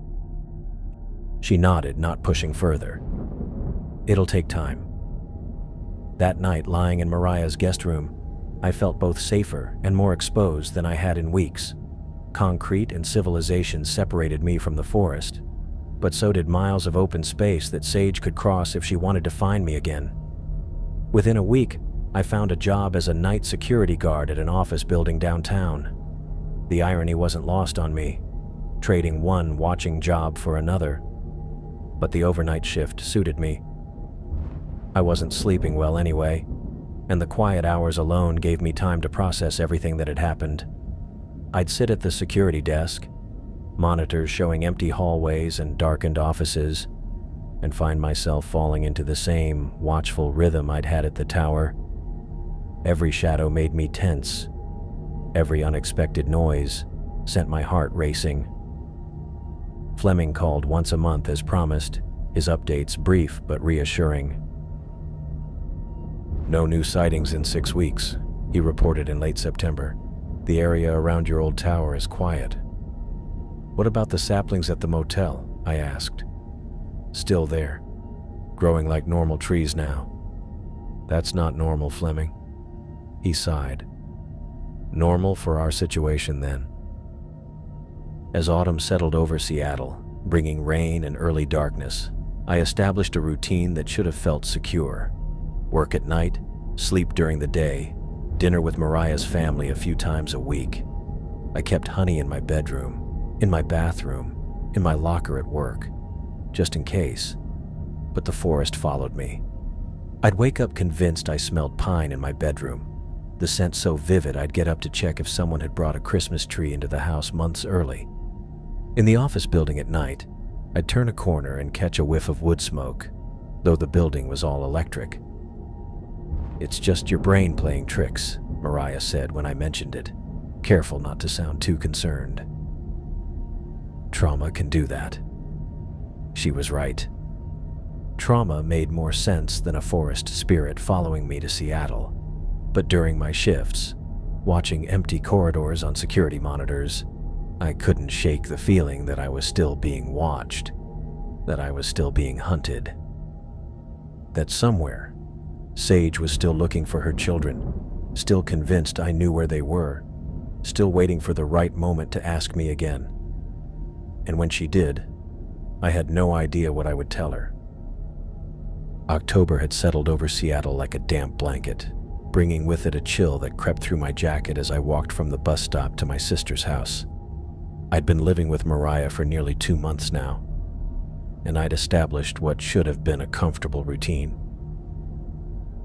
Speaker 1: She nodded, not pushing further. "It'll take time." That night, lying in Mariah's guest room, I felt both safer and more exposed than I had in weeks. Concrete and civilization separated me from the forest, but so did miles of open space that Sage could cross if she wanted to find me again. Within a week, I found a job as a night security guard at an office building downtown. The irony wasn't lost on me, trading one watching job for another. But the overnight shift suited me. I wasn't sleeping well anyway, and the quiet hours alone gave me time to process everything that had happened. I'd sit at the security desk, monitors showing empty hallways and darkened offices, and find myself falling into the same watchful rhythm I'd had at the tower. Every shadow made me tense. Every unexpected noise sent my heart racing. Fleming called once a month as promised, his updates brief but reassuring. "No new sightings in 6 weeks, he reported in late September. "The area around your old tower is quiet." "What about the saplings at the motel?" I asked. "Still there, growing like normal trees now." "That's not normal, Fleming." He sighed. "Normal for our situation, then." As autumn settled over Seattle, bringing rain and early darkness, I established a routine that should have felt secure. Work at night, sleep during the day, dinner with Mariah's family a few times a week. I kept honey in my bedroom, in my bathroom, in my locker at work, just in case. But the forest followed me. I'd wake up convinced I smelled pine in my bedroom, the scent so vivid I'd get up to check if someone had brought a Christmas tree into the house months early. In the office building at night, I'd turn a corner and catch a whiff of wood smoke, though the building was all electric. "It's just your brain playing tricks," Mariah said when I mentioned it, careful not to sound too concerned. "Trauma can do that." She was right. Trauma made more sense than a forest spirit following me to Seattle, but during my shifts, watching empty corridors on security monitors, I couldn't shake the feeling that I was still being watched, that I was still being hunted, that somewhere, Sage was still looking for her children, still convinced I knew where they were, still waiting for the right moment to ask me again. And when she did, I had no idea what I would tell her. October had settled over Seattle like a damp blanket, bringing with it a chill that crept through my jacket as I walked from the bus stop to my sister's house. I'd been living with Mariah for nearly 2 months now, and I'd established what should have been a comfortable routine.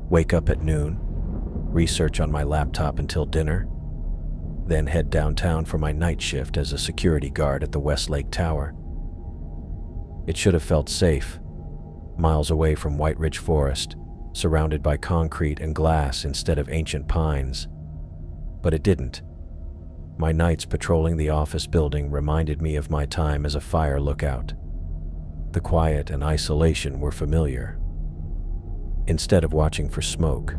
Speaker 1: Wake up at noon, research on my laptop until dinner, then head downtown for my night shift as a security guard at the Westlake Tower. It should have felt safe, miles away from White Ridge Forest, surrounded by concrete and glass instead of ancient pines. But it didn't. My nights patrolling the office building reminded me of my time as a fire lookout. The quiet and isolation were familiar. Instead of watching for smoke,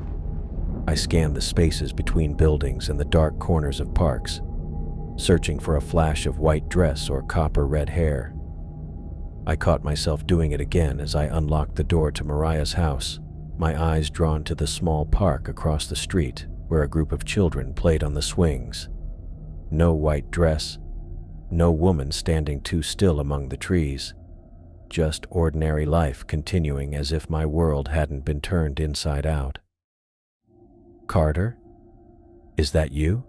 Speaker 1: I scanned the spaces between buildings and the dark corners of parks, searching for a flash of white dress or copper-red hair. I caught myself doing it again as I unlocked the door to Mariah's house, my eyes drawn to the small park across the street where a group of children played on the swings. No white dress, No woman standing too still among the trees. Just ordinary life continuing as if my world hadn't been turned inside out. "Carter? Is that you?"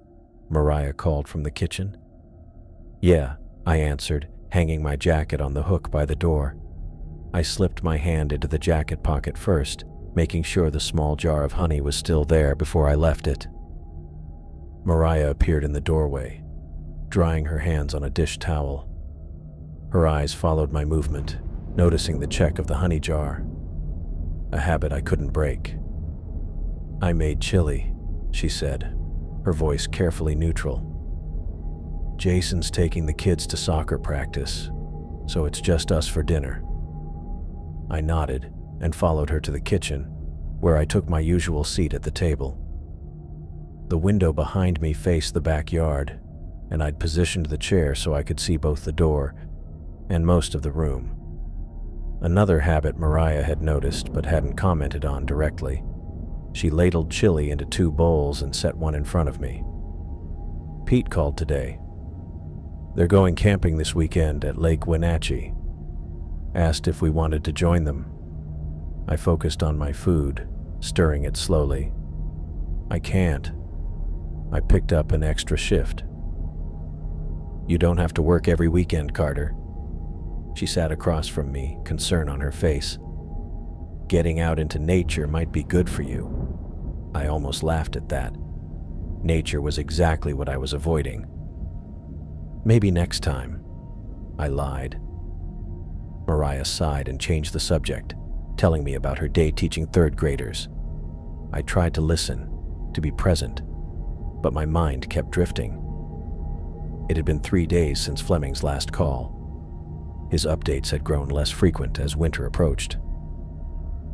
Speaker 1: Mariah called from the kitchen. "Yeah," I answered, hanging my jacket on the hook by the door. I slipped my hand into the jacket pocket first, making sure the small jar of honey was still there before I left it. Mariah appeared in the doorway, drying her hands on a dish towel. Her eyes followed my movement, noticing the check of the honey jar, a habit I couldn't break. "I made chili," she said, her voice carefully neutral. "Jason's taking the kids to soccer practice, so it's just us for dinner." I nodded and followed her to the kitchen, where I took my usual seat at the table. The window behind me faced the backyard, and I'd positioned the chair so I could see both the door and most of the room. Another habit Mariah had noticed but hadn't commented on directly. She ladled chili into 2 bowls and set one in front of me. "Pete called today. They're going camping this weekend at Lake Wenatchee. Asked if we wanted to join them." I focused on my food, stirring it slowly. "I can't. I picked up an extra shift." "You don't have to work every weekend, Carter." She sat across from me, concern on her face. "Getting out into nature might be good for you." I almost laughed at that. Nature was exactly what I was avoiding. "Maybe next time," I lied. Mariah sighed and changed the subject, telling me about her day teaching 3rd graders. I tried to listen, to be present, but my mind kept drifting. It had been 3 days since Fleming's last call. His updates had grown less frequent as winter approached.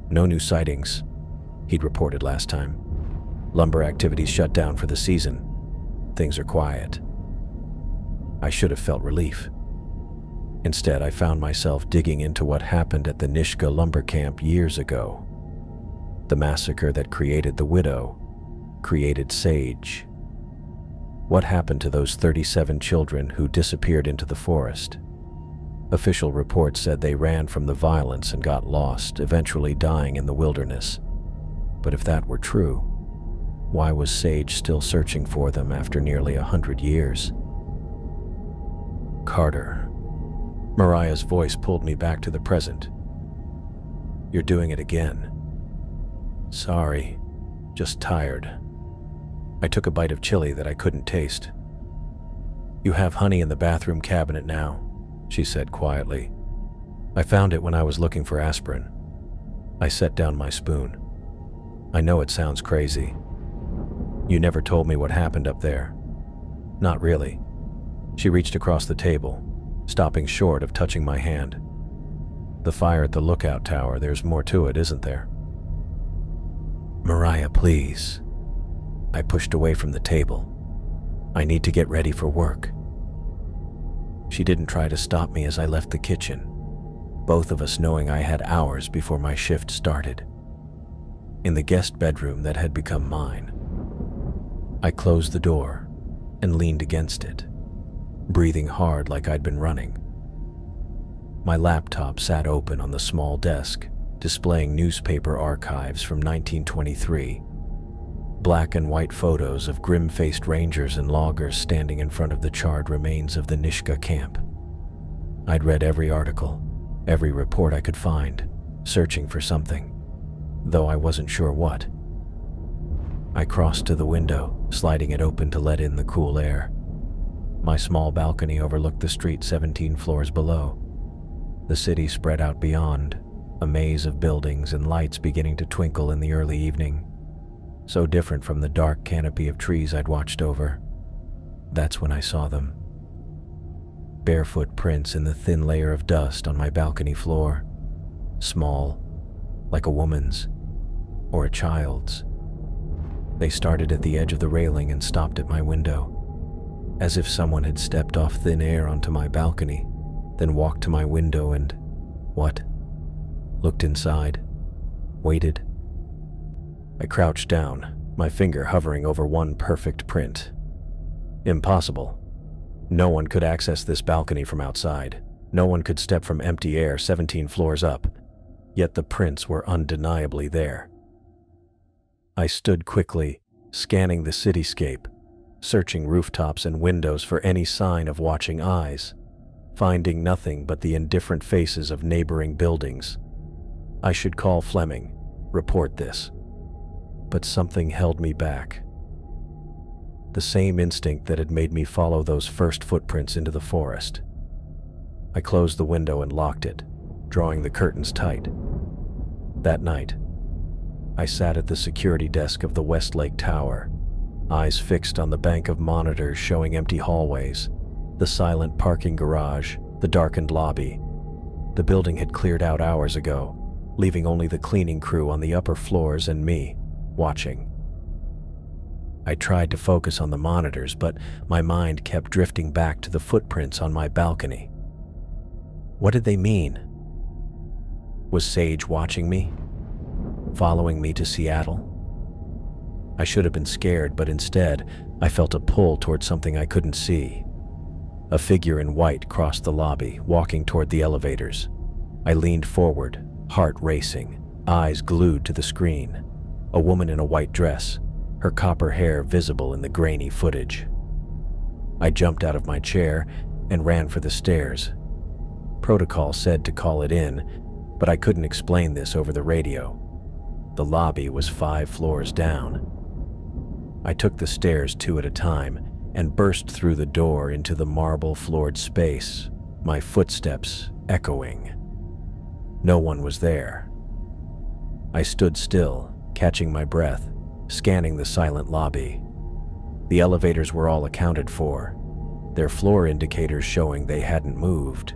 Speaker 1: "No new sightings," he'd reported last time. "Lumber activities shut down for the season. Things are quiet." I should have felt relief. Instead, I found myself digging into what happened at the Nishka lumber camp years ago. The massacre that created the widow, created Sage. What happened to those 37 children who disappeared into the forest? Official reports said they ran from the violence and got lost, eventually dying in the wilderness. But if that were true, why was Sage still searching for them after nearly 100 years? "Carter." Mariah's voice pulled me back to the present. "You're doing it again." "Sorry, just tired." I took a bite of chili that I couldn't taste. "You have honey in the bathroom cabinet now," she said quietly. "I found it when I was looking for aspirin." I set down my spoon. "I know it sounds crazy. You never told me what happened up there." "Not really." She reached across the table, stopping short of touching my hand. "The fire at the lookout tower, there's more to it, isn't there?" "Mariah, please." I pushed away from the table. "I need to get ready for work." She didn't try to stop me as I left the kitchen, both of us knowing I had hours before my shift started. In the guest bedroom that had become mine, I closed the door and leaned against it, breathing hard like I'd been running. My laptop sat open on the small desk, displaying newspaper archives from 1923, black and white photos of grim-faced rangers and loggers standing in front of the charred remains of the Nishka camp. I'd read every article, every report I could find, searching for something, though I wasn't sure what. I crossed to the window, sliding it open to let in the cool air. My small balcony overlooked the street 17 floors below. The city spread out beyond, a maze of buildings and lights beginning to twinkle in the early evening. So different from the dark canopy of trees I'd watched over. That's when I saw them. Barefoot prints in the thin layer of dust on my balcony floor. Small, like a woman's, or a child's. They started at the edge of the railing and stopped at my window, as if someone had stepped off thin air onto my balcony, then walked to my window and, looked inside, waited. I crouched down, my finger hovering over one perfect print. Impossible. No one could access this balcony from outside. No one could step from empty air 17 floors up. Yet the prints were undeniably there. I stood quickly, scanning the cityscape, searching rooftops and windows for any sign of watching eyes, finding nothing but the indifferent faces of neighboring buildings. I should call Fleming, report this. But something held me back. The same instinct that had made me follow those first footprints into the forest. I closed the window and locked it, drawing the curtains tight. That night, I sat at the security desk of the Westlake Tower, eyes fixed on the bank of monitors showing empty hallways, the silent parking garage, the darkened lobby. The building had cleared out hours ago, leaving only the cleaning crew on the upper floors and me, watching. I tried to focus on the monitors, but my mind kept drifting back to the footprints on my balcony. What did they mean? Was Sage watching me? Following me to Seattle? I should have been scared, but instead, I felt a pull toward something I couldn't see. A figure in white crossed the lobby, walking toward the elevators. I leaned forward, heart racing, eyes glued to the screen. A woman in a white dress, her copper hair visible in the grainy footage. I jumped out of my chair and ran for the stairs. Protocol said to call it in, but I couldn't explain this over the radio. The lobby was 5 floors down. I took the stairs 2 at a time and burst through the door into the marble-floored space, my footsteps echoing. No one was there. I stood still, catching my breath, scanning the silent lobby. The elevators were all accounted for, their floor indicators showing they hadn't moved.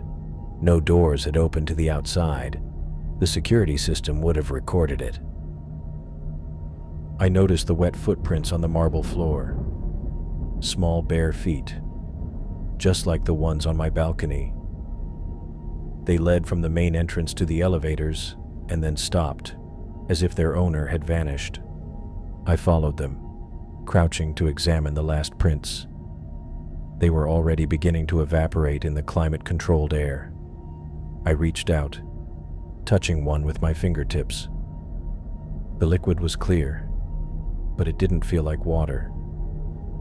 Speaker 1: No doors had opened to the outside. The security system would have recorded it. I noticed the wet footprints on the marble floor. Small bare feet, just like the ones on my balcony. They led from the main entrance to the elevators and then stopped, as if their owner had vanished. I followed them, crouching to examine the last prints. They were already beginning to evaporate in the climate-controlled air. I reached out, touching one with my fingertips. The liquid was clear, but it didn't feel like water.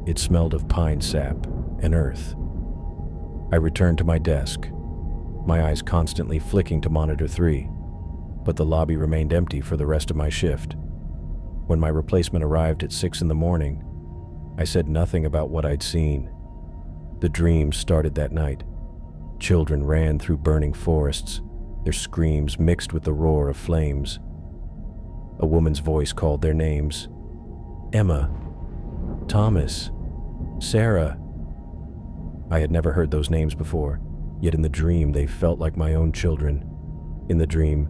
Speaker 1: It smelled of pine sap and earth. I returned to my desk, my eyes constantly flicking to monitor 3, but the lobby remained empty for the rest of my shift. When my replacement arrived at 6 in the morning, I said nothing about what I'd seen. The dream started that night. Children ran through burning forests, their screams mixed with the roar of flames. A woman's voice called their names. Emma, Thomas, Sarah. I had never heard those names before, yet in the dream they felt like my own children. In the dream,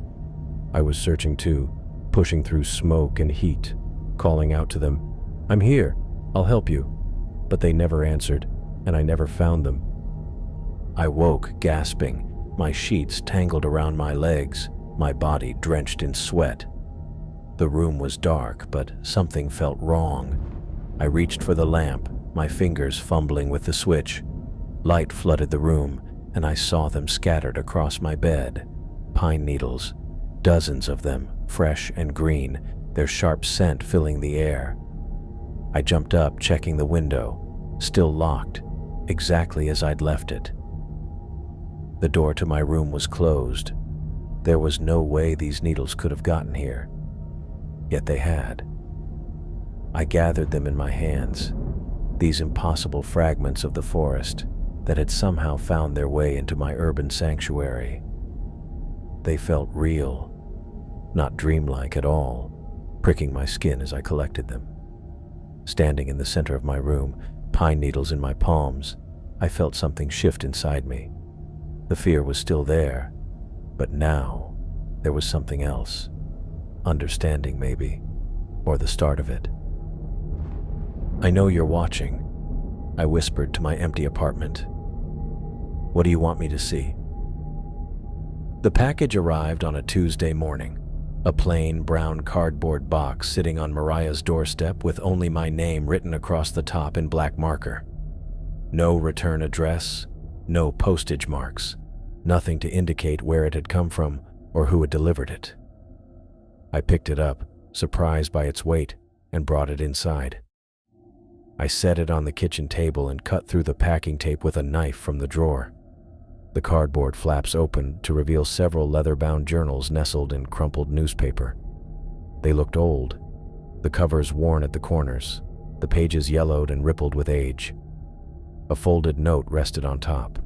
Speaker 1: I was searching too, pushing through smoke and heat, calling out to them, "I'm here, I'll help you." But they never answered, and I never found them. I woke, gasping, my sheets tangled around my legs, my body drenched in sweat. The room was dark, but something felt wrong. I reached for the lamp, my fingers fumbling with the switch. Light flooded the room, and I saw them scattered across my bed. Pine needles, dozens of them, fresh and green, their sharp scent filling the air. I jumped up, checking the window, still locked, exactly as I'd left it. The door to my room was closed. There was no way these needles could have gotten here. Yet they had. I gathered them in my hands, these impossible fragments of the forest that had somehow found their way into my urban sanctuary. They felt real, not dreamlike at all, pricking my skin as I collected them. Standing in the center of my room, pine needles in my palms, I felt something shift inside me. The fear was still there, but now there was something else. Understanding, maybe, or the start of it. "I know you're watching," I whispered to my empty apartment. "What do you want me to see?" The package arrived on a Tuesday morning, a plain brown cardboard box sitting on Mariah's doorstep with only my name written across the top in black marker. No return address, no postage marks, nothing to indicate where it had come from or who had delivered it. I picked it up, surprised by its weight, and brought it inside. I set it on the kitchen table and cut through the packing tape with a knife from the drawer. The cardboard flaps opened to reveal several leather-bound journals nestled in crumpled newspaper. They looked old, the covers worn at the corners, the pages yellowed and rippled with age. A folded note rested on top.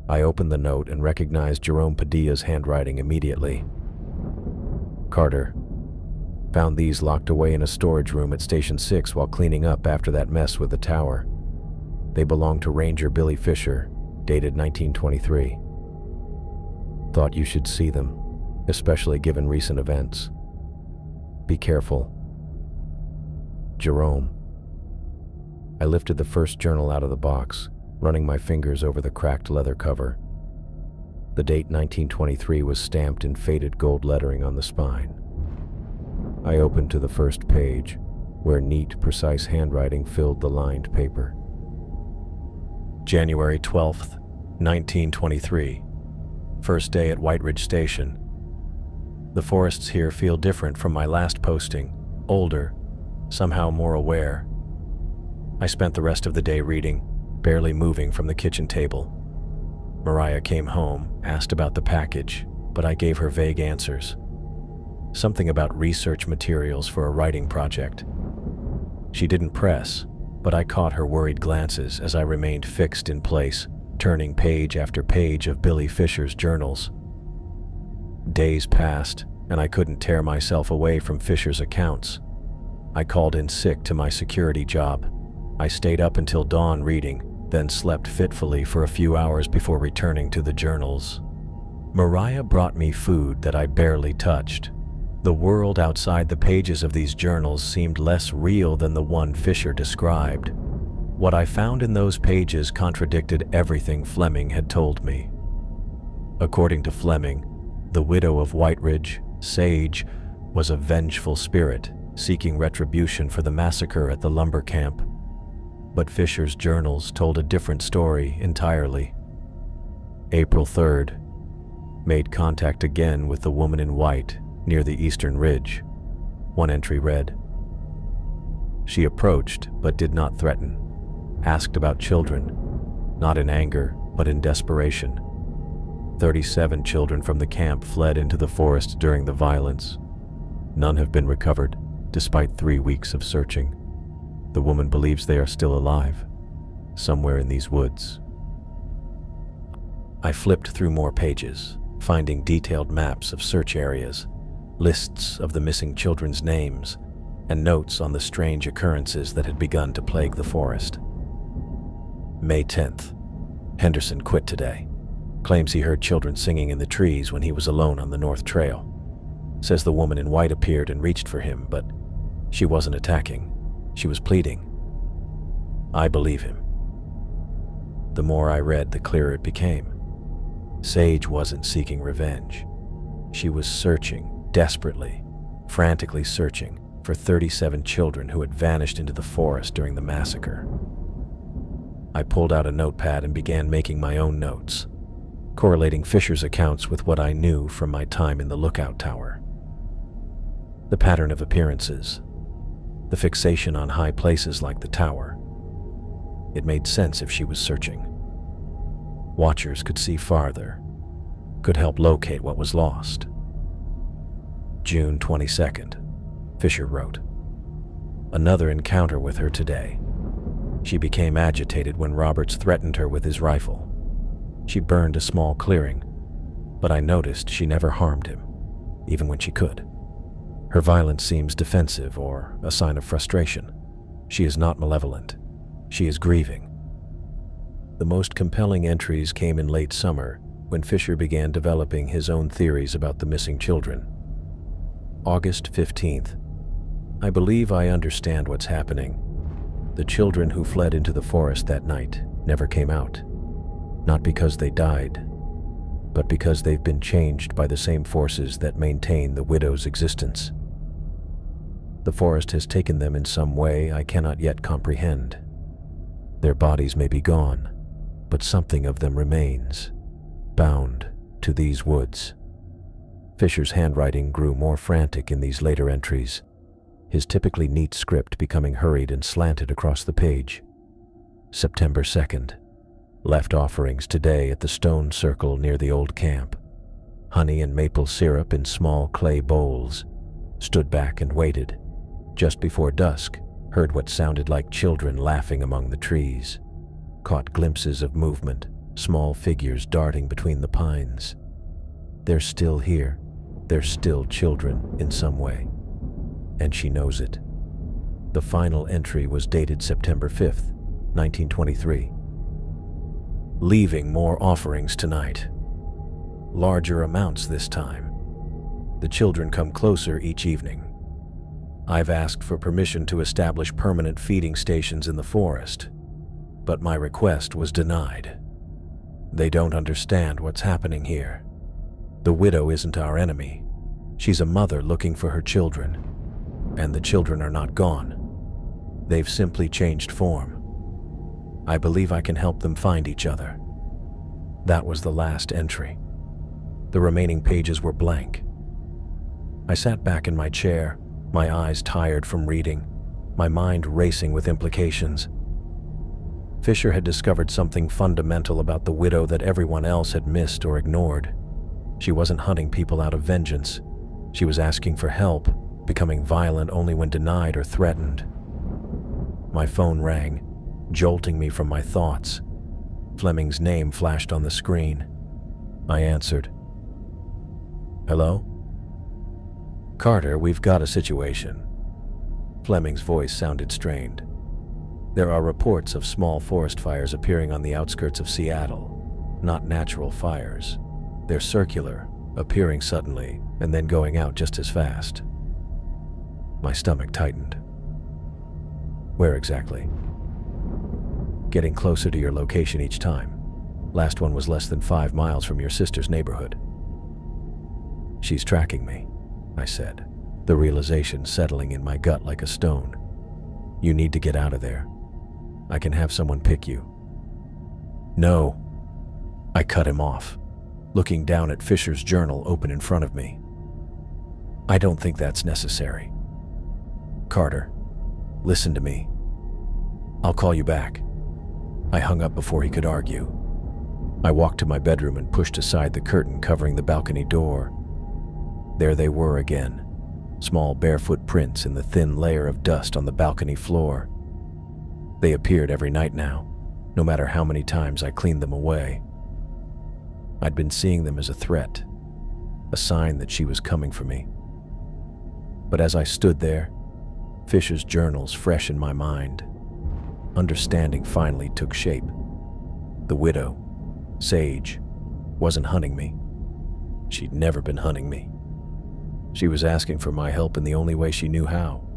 Speaker 1: I opened the note and recognized Jerome Padilla's handwriting immediately. Carter, found these locked away in a storage room at Station 6 while cleaning up after that mess with the tower. They belonged to Ranger Billy Fisher, dated 1923. Thought you should see them, especially given recent events. Be careful. Jerome. I lifted the first journal out of the box, running my fingers over the cracked leather cover. The date 1923 was stamped in faded gold lettering on the spine. I opened to the first page, where neat, precise handwriting filled the lined paper. January 12th, 1923. First day at White Ridge Station. The forests here feel different from my last posting, older, somehow more aware. I spent the rest of the day reading, barely moving from the kitchen table. Mariah came home, asked about the package, but I gave her vague answers. Something about research materials for a writing project. She didn't press, but I caught her worried glances as I remained fixed in place, turning page after page of Billy Fisher's journals. Days passed, and I couldn't tear myself away from Fisher's accounts. I called in sick to my security job. I stayed up until dawn reading, then slept fitfully for a few hours before returning to the journals. Mariah brought me food that I barely touched. The world outside the pages of these journals seemed less real than the one Fisher described. What I found in those pages contradicted everything Fleming had told me. According to Fleming, the widow of White Ridge, Sage, was a vengeful spirit seeking retribution for the massacre at the lumber camp. But Fisher's journals told a different story entirely. April 3rd. Made contact again with the woman in white near the eastern ridge. One entry read, "She approached but did not threaten. Asked about children, not in anger but in desperation. 37 children from the camp fled into the forest during the violence. None have been recovered, despite 3 weeks of searching. The woman believes they are still alive, somewhere in these woods." I flipped through more pages, finding detailed maps of search areas, lists of the missing children's names, and notes on the strange occurrences that had begun to plague the forest. May 10th. Henderson quit today. Claims he heard children singing in the trees when he was alone on the North Trail. Says the woman in white appeared and reached for him, but she wasn't attacking. She was pleading. I believe him. The more I read, the clearer it became. Sage wasn't seeking revenge. She was searching, desperately, frantically searching for 37 children who had vanished into the forest during the massacre. I pulled out a notepad and began making my own notes, correlating Fisher's accounts with what I knew from my time in the lookout tower. The pattern of appearances, the fixation on high places like the tower. It made sense if she was searching. Watchers could see farther, could help locate what was lost. June 22nd, Fisher wrote, "Another encounter with her today. She became agitated when Roberts threatened her with his rifle. She burned a small clearing, but I noticed she never harmed him, even when she could. Her violence seems defensive or a sign of frustration. She is not malevolent. She is grieving." The most compelling entries came in late summer, when Fisher began developing his own theories about the missing children. August 15th. I believe I understand what's happening. The children who fled into the forest that night never came out. Not because they died, but because they've been changed by the same forces that maintain the widow's existence. The forest has taken them in some way I cannot yet comprehend. Their bodies may be gone, but something of them remains, bound to these woods. Fisher's handwriting grew more frantic in these later entries, his typically neat script becoming hurried and slanted across the page. September 2nd. Left offerings today at the stone circle near the old camp. Honey and maple syrup in small clay bowls. Stood back and waited. Just before dusk, heard what sounded like children laughing among the trees. Caught glimpses of movement, small figures darting between the pines. They're still here. They're still children in some way. And she knows it. The final entry was dated September 5th, 1923. Leaving more offerings tonight. Larger amounts this time. The children come closer each evening. I've asked for permission to establish permanent feeding stations in the forest, but my request was denied. They don't understand what's happening here. The widow isn't our enemy. She's a mother looking for her children, and the children are not gone. They've simply changed form. I believe I can help them find each other. That was the last entry. The remaining pages were blank. I sat back in my chair, my eyes tired from reading, my mind racing with implications. Fisher had discovered something fundamental about the widow that everyone else had missed or ignored. She wasn't hunting people out of vengeance. She was asking for help, becoming violent only when denied or threatened. My phone rang, jolting me from my thoughts. Fleming's name flashed on the screen. I answered. Hello? Carter, we've got a situation. Fleming's voice sounded strained. There are reports of small forest fires appearing on the outskirts of Seattle, not natural fires. They're circular, appearing suddenly, and then going out just as fast. My stomach tightened. Where exactly? Getting closer to your location each time. Last one was less than 5 miles from your sister's neighborhood. She's tracking me, I said, the realization settling in my gut like a stone. You need to get out of there. I can have someone pick you. No. I cut him off, looking down at Fisher's journal open in front of me. I don't think that's necessary. Carter, listen to me. I'll call you back. I hung up before he could argue. I walked to my bedroom and pushed aside the curtain covering the balcony door. There they were again, small barefoot prints in the thin layer of dust on the balcony floor. They appeared every night now, no matter how many times I cleaned them away. I'd been seeing them as a threat, a sign that she was coming for me. But as I stood there, Fisher's journals fresh in my mind, understanding finally took shape. The widow, Sage, wasn't hunting me. She'd never been hunting me. She was asking for my help in the only way she knew how.